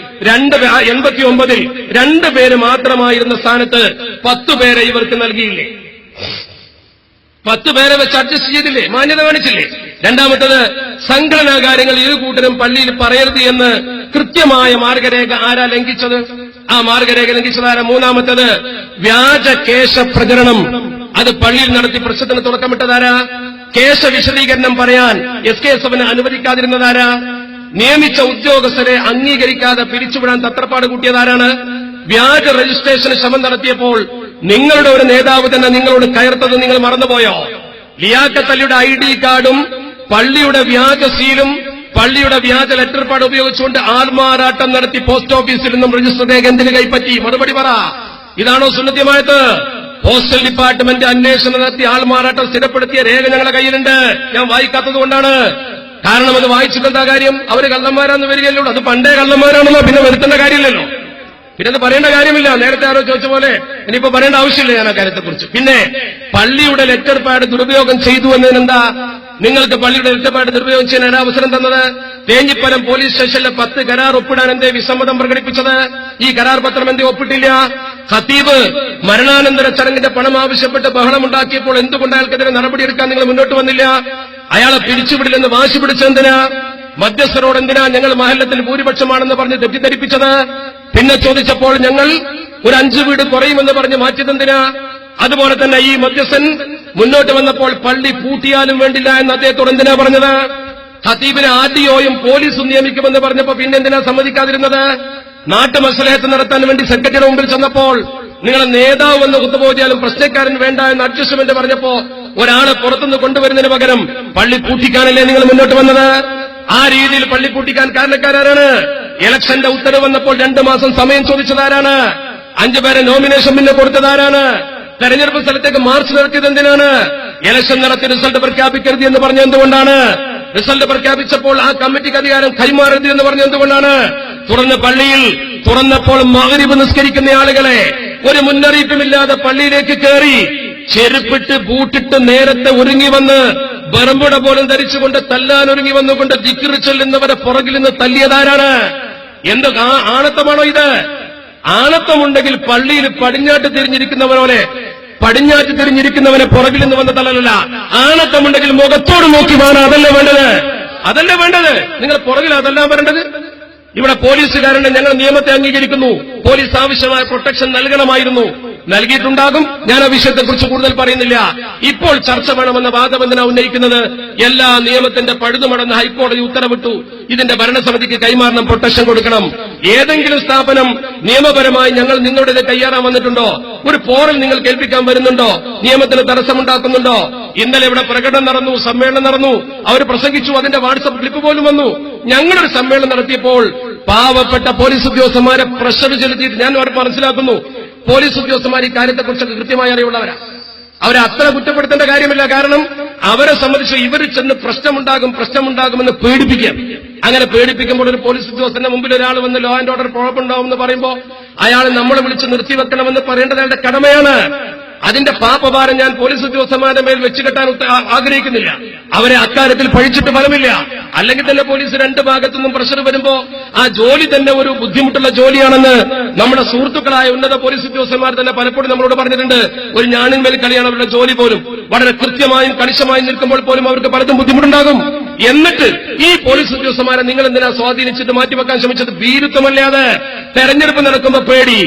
89-ൽ 2 പേര് മാത്രമായിരുന്ന സ്ഥാനത്ത് 10 പേരെ ഇവർക്ക് നൽകിയില്ലേ? 10 പേരെ വെച്ച് അഡ്ജസ്റ്റ് ചെയ്തില്ലേ? മാന്യത കാണിച്ചില്ലേ? രണ്ടാമത്തത്, സംഘടനാ കാര്യങ്ങൾ ഇരു കൂട്ടരും പള്ളിയിൽ പറയരുത് എന്ന് കൃത്യമായ മാർഗരേഖ ആരാ ലംഘിച്ചത്? ആ മാർഗരേഖ ലംഘിച്ചതാരാ? മൂന്നാമത്തത്, വ്യാജ കേശ പ്രചരണം അത് പള്ളിയിൽ നടത്തി പ്രശ്നത്തിന് തുടക്കമിട്ടതാരാ? കേശ വിശദീകരണം പറയാൻ SKSF അനുവദിക്കാതിരുന്നതാരാ? നിയമിച്ച ഉദ്യോഗസ്ഥരെ അംഗീകരിക്കാതെ പിരിച്ചുവിടാൻ തത്രപ്പാട് കൂട്ടിയതാരാണ്? വ്യാജ രജിസ്ട്രേഷന് ശ്രമം നടത്തിയപ്പോൾ നിങ്ങളുടെ ഒരു നേതാവ് തന്നെ നിങ്ങളോട് കയർത്തത് നിങ്ങൾ മറന്നുപോയോ? ലിയാഖത്ത് അലിയുടെ ID കാർഡും പള്ളിയുടെ വ്യാജ സീലും പള്ളിയുടെ വ്യാജ ലെറ്റർ പാഡ് ഉപയോഗിച്ചുകൊണ്ട് ആൾമാറാട്ടം നടത്തി പോസ്റ്റ് ഓഫീസിൽ നിന്നും രജിസ്റ്റർ രേഖ എന്തിന് കൈപ്പറ്റി? മറുപടി പറ. ഇതാണോ സുന്നത്യമായത്? പോസ്റ്റൽ ഡിപ്പാർട്ട്മെന്റ് അന്വേഷണം നടത്തി ആൾമാറാട്ടം സ്ഥിരപ്പെടുത്തിയ രേഖ ഞങ്ങളുടെ കയ്യിലുണ്ട്. ഞാൻ വായിക്കാത്തത് കൊണ്ടാണ്. കാരണം അത് വായിച്ചിട്ടെന്താ കാര്യം? അവര് കള്ളന്മാരാന്ന് വരികയല്ലോ. അത് പണ്ടേ കള്ളന്മാരാണെന്നോ പിന്നെ വരുത്തേണ്ട കാര്യമില്ലല്ലോ. പിന്നെ അത് പറയേണ്ട കാര്യമില്ല. നേരത്തെ ആരോ ചോദിച്ച പോലെ ഇനിയിപ്പോ പറയേണ്ട ആവശ്യമില്ല ഞാൻ ആ കാര്യത്തെക്കുറിച്ച്. പിന്നെ പള്ളിയുടെ ലെറ്റർ പാഡ് ദുരുപയോഗം ചെയ്തു എന്നതിനെന്താ? നിങ്ങൾക്ക് പള്ളിയുടെ ലെറ്റർ പാഡ് ദുരുപയോഗം ചെയ്യാൻ അവസരം തന്നത്? തേഞ്ഞിപ്പലം പോലീസ് സ്റ്റേഷനിലെ 10 കരാർ ഒപ്പിടാൻ എന്തേ വിസമ്മതം പ്രകടിപ്പിച്ചത്? ഈ കരാർ പത്രം എന്തേ ഒപ്പിട്ടില്ല? ഖത്തീബ് മരണാനന്തര ചടങ്ങിന്റെ പണം ആവശ്യപ്പെട്ട് ബഹളമുണ്ടാക്കിയപ്പോൾ എന്തുകൊണ്ട് അയാൾക്കെതിരെ നടപടിയെടുക്കാൻ നിങ്ങൾ മുന്നോട്ട് വന്നില്ല? അയാളെ പിരിച്ചുവിടില്ലെന്ന് വാശി പിടിച്ചെന്തിനാ? മധ്യസ്ഥരോട് എന്തിനാ ഞങ്ങൾ മഹല്ലത്തിൽ ഭൂരിപക്ഷമാണെന്ന് പറഞ്ഞ് തെറ്റിദ്ധരിപ്പിച്ചത്? പിന്നെ ചോദിച്ചപ്പോൾ ഞങ്ങൾ ഒരു 5 വീട് കുറയുമെന്ന് പറഞ്ഞ് മാറ്റിയതെന്തിനാ? അതുപോലെ തന്നെ ഈ മധ്യസ്ഥൻ മുന്നോട്ട് വന്നപ്പോൾ പള്ളി പൂട്ടിയാലും വേണ്ടില്ല എന്ന് അദ്ദേഹത്തോട് എന്തിനാ പറഞ്ഞത്? ഖത്തീബിനെ ആർഡിഒയും പോലീസും നിയമിക്കുമെന്ന് പറഞ്ഞപ്പോ പിന്നെ എന്തിനാ സമ്മതിക്കാതിരുന്നത്? നാട്ടുമസ്ലഹത്ത് നടത്താൻ വേണ്ടി സെക്രട്ടറിയുടെ മുമ്പിൽ ചെന്നപ്പോൾ നിങ്ങളെ നേതാവ് എന്ന് കുത്തുപോയാലും പ്രശ്നക്കാരൻ വേണ്ട എന്ന് അഡ്ജസ്റ്റ്മെന്റ് പറഞ്ഞപ്പോ ഒരാളെ പുറത്തുനിന്ന് കൊണ്ടുവരുന്നതിന് പകരം പള്ളി പൂട്ടിക്കാനല്ലേ നിങ്ങൾ മുന്നോട്ട് വന്നത്? ആ രീതിയിൽ പള്ളി പൂട്ടിക്കാൻ കാരണക്കാരാണ്? ഇലക്ഷന്റെ ഉത്തരവ് വന്നപ്പോൾ 2 മാസം സമയം ചോദിച്ചതാരാണ്? 5 പേരെ നോമിനേഷൻ പിന്നെ കൊടുത്തതാരാണ്? തെരഞ്ഞെടുപ്പ് സ്ഥലത്തേക്ക് മാർച്ച് നടത്തിയത് എന്തിനാണ്? ഇലക്ഷൻ നടത്തി റിസൾട്ട് പ്രഖ്യാപിക്കരുത് എന്ന് പറഞ്ഞ എന്തുകൊണ്ടാണ്? റിസൾട്ട് പ്രഖ്യാപിച്ചപ്പോൾ ആ കമ്മിറ്റിക്ക് അധികാരം കൈമാറരുത് എന്ന് പറഞ്ഞ എന്തുകൊണ്ടാണ്? തുറന്ന പള്ളിയിൽ തുറന്നപ്പോൾ മഗ്രിബ് നിസ്കരിക്കുന്ന ആളുകളെ ഒരു മുന്നറിയിപ്പുമില്ലാതെ പള്ളിയിലേക്ക് കയറി ചെരുപ്പിട്ട് ബൂട്ടിട്ട് നേരത്തെ ഒരുങ്ങി വന്ന് ബർമുട പോലും ധരിച്ചുകൊണ്ട് തല്ലാൻ ഒരുങ്ങി വന്നുകൊണ്ട് ദിക്ർ ചൊല്ലുന്നവരെ പുറകിൽ നിന്ന് തല്ലിയതാരാണ്? എന്ത് ആണത്തമാണോ ഇത്? ആണത്തമുണ്ടെങ്കിൽ പള്ളിയിൽ പടിഞ്ഞാട്ട് തിരിഞ്ഞിരിക്കുന്നവനെ പുറകിൽ നിന്ന് വന്ന തള്ളലല്ല. ആണത്തമുണ്ടെങ്കിൽ മുഖത്തോട് നോക്കി വേണം. അതല്ലേ വേണ്ടത്. നിങ്ങൾ പുറകിൽ അതല്ല വരേണ്ടത്. ഇവിടെ പോലീസുകാരനെ ഞങ്ങൾ നിയമത്തെ അംഗീകരിക്കുന്നു. പോലീസ് ആവശ്യമായ പ്രൊട്ടക്ഷൻ നൽകണമായിരുന്നു, നൽകിയിട്ടുണ്ടാകും. ഞാൻ ആ വിഷയത്തെക്കുറിച്ച് കൂടുതൽ പറയുന്നില്ല. ഇപ്പോൾ ചർച്ച വേണമെന്ന വാദം എന്തിനാ ഉന്നയിക്കുന്നത്? എല്ലാ നിയമത്തിന്റെ പഴുതുമടന്ന് ഹൈക്കോടതി ഉത്തരവിട്ടു. ഇതിന്റെ ഭരണസമിതിക്ക് കൈമാറണം, പ്രൊട്ടക്ഷൻ കൊടുക്കണം. ഏതെങ്കിലും സ്ഥാപനം നിയമപരമായി ഞങ്ങൾ നിങ്ങളുടെ കയ്യേറാൻ വന്നിട്ടുണ്ടോ? ഒരു പോറൽ നിങ്ങൾ കേൾപ്പിക്കാൻ വരുന്നുണ്ടോ? നിയമത്തിന് തടസ്സമുണ്ടാക്കുന്നുണ്ടോ? ഇന്നലെ ഇവിടെ പ്രകടനം നടന്നു, സമ്മേളനം നടന്നു, അവർ പ്രസംഗിച്ചു, അതിന്റെ വാട്സപ്പ് ക്ലിപ്പ് പോലും വന്നു. ഞങ്ങളൊരു സമ്മേളനം നടത്തിയപ്പോൾ പാവപ്പെട്ട പോലീസ് ഉദ്യോഗസ്ഥന്മാരെ പ്രഷർ ചെലുത്തിയിട്ട് ഞാൻ അവർ മനസ്സിലാക്കുന്നു, പോലീസ് ഉദ്യോഗസ്ഥന്മാർ ഈ കാര്യത്തെക്കുറിച്ചൊക്കെ കൃത്യമായി അറിവുള്ളവരാ. അവരെ അത്ര കുറ്റപ്പെടുത്തേണ്ട കാര്യമില്ല. കാരണം അവരെ സംബന്ധിച്ച് ഇവർ ചെന്ന് പ്രശ്നമുണ്ടാകുമെന്ന് പേടിപ്പിക്കാം. അങ്ങനെ പേടിപ്പിക്കുമ്പോൾ ഒരു പോലീസ് ഉദ്യോഗസ്ഥന്റെ മുമ്പിൽ ഒരാൾ വന്ന് ലോ ആൻഡ് ഓർഡർ കുഴപ്പമുണ്ടാവുമെന്ന് പറയുമ്പോൾ അയാൾ നമ്മളെ വിളിച്ച് നിർത്തിവെക്കണമെന്ന് പറയേണ്ടത് അയാളുടെ കടമയാണ്. അതിന്റെ പാപഭാരം ഞാൻ പോലീസ് ഉദ്യോഗസ്ഥന്മാരുടെ മേൽ വെച്ചുകെട്ടാൻ ആഗ്രഹിക്കുന്നില്ല. അവരെ അക്കാര്യത്തിൽ പഴിച്ചിട്ട് ഫലമില്ല. അല്ലെങ്കിൽ തന്നെ പോലീസ് 2 ഭാഗത്തുനിന്നും പ്രഷർ വരുമ്പോ ആ ജോലി തന്നെ ഒരു ബുദ്ധിമുട്ടുള്ള ജോലിയാണെന്ന് നമ്മുടെ സുഹൃത്തുക്കളായ ഉന്നത പോലീസ് ഉദ്യോഗസ്ഥന്മാർ തന്നെ പലപ്പോഴും നമ്മളോട് പറഞ്ഞിട്ടുണ്ട്. ഒരു ഞാണിന്മേൽ കളിയാണ് അവരുടെ ജോലി പോലും. വളരെ കൃത്യമായും കണിശമായും നിൽക്കുമ്പോൾ പോലും അവർക്ക് പലതും ബുദ്ധിമുട്ടുണ്ടാകും. എന്നിട്ട് ഈ പോലീസ് ഉദ്യോഗസ്ഥന്മാരെ നിങ്ങൾ എന്തിനാ സ്വാധീനിച്ചിട്ട് മാറ്റിവെക്കാൻ ശ്രമിച്ചത്? ഭീരുത്വമല്ലാതെ തെരഞ്ഞെടുപ്പ് നടക്കുമ്പോ പേടി,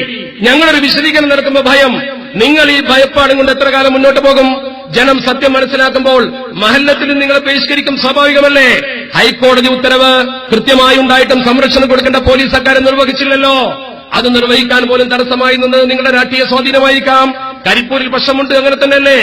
ഞങ്ങളൊരു വിശദീകരണം നടക്കുമ്പോ ഭയം. നിങ്ങൾ ഈ ഭയപ്പാടും കൊണ്ട് എത്ര കാലം മുന്നോട്ട് പോകും? ജനം സത്യം മനസ്സിലാക്കുമ്പോൾ മഹല്ലത്തിലും നിങ്ങളെ ബഹിഷ്കരിക്കും, സ്വാഭാവികമല്ലേ? ഹൈക്കോടതി ഉത്തരവ് കൃത്യമായി ഉണ്ടായിട്ടും സംരക്ഷണം കൊടുക്കേണ്ട പോലീസ് അക്കാര്യം നിർവഹിച്ചില്ലല്ലോ. അത് നിർവഹിക്കാൻ പോലും തടസ്സമായി നിന്നത് നിങ്ങളുടെ രാഷ്ട്രീയ സ്വാധീനമായിരിക്കാം. കരിപ്പൂരിൽ പ്രശ്നമുണ്ട്, അങ്ങനെ തന്നെയല്ലേ?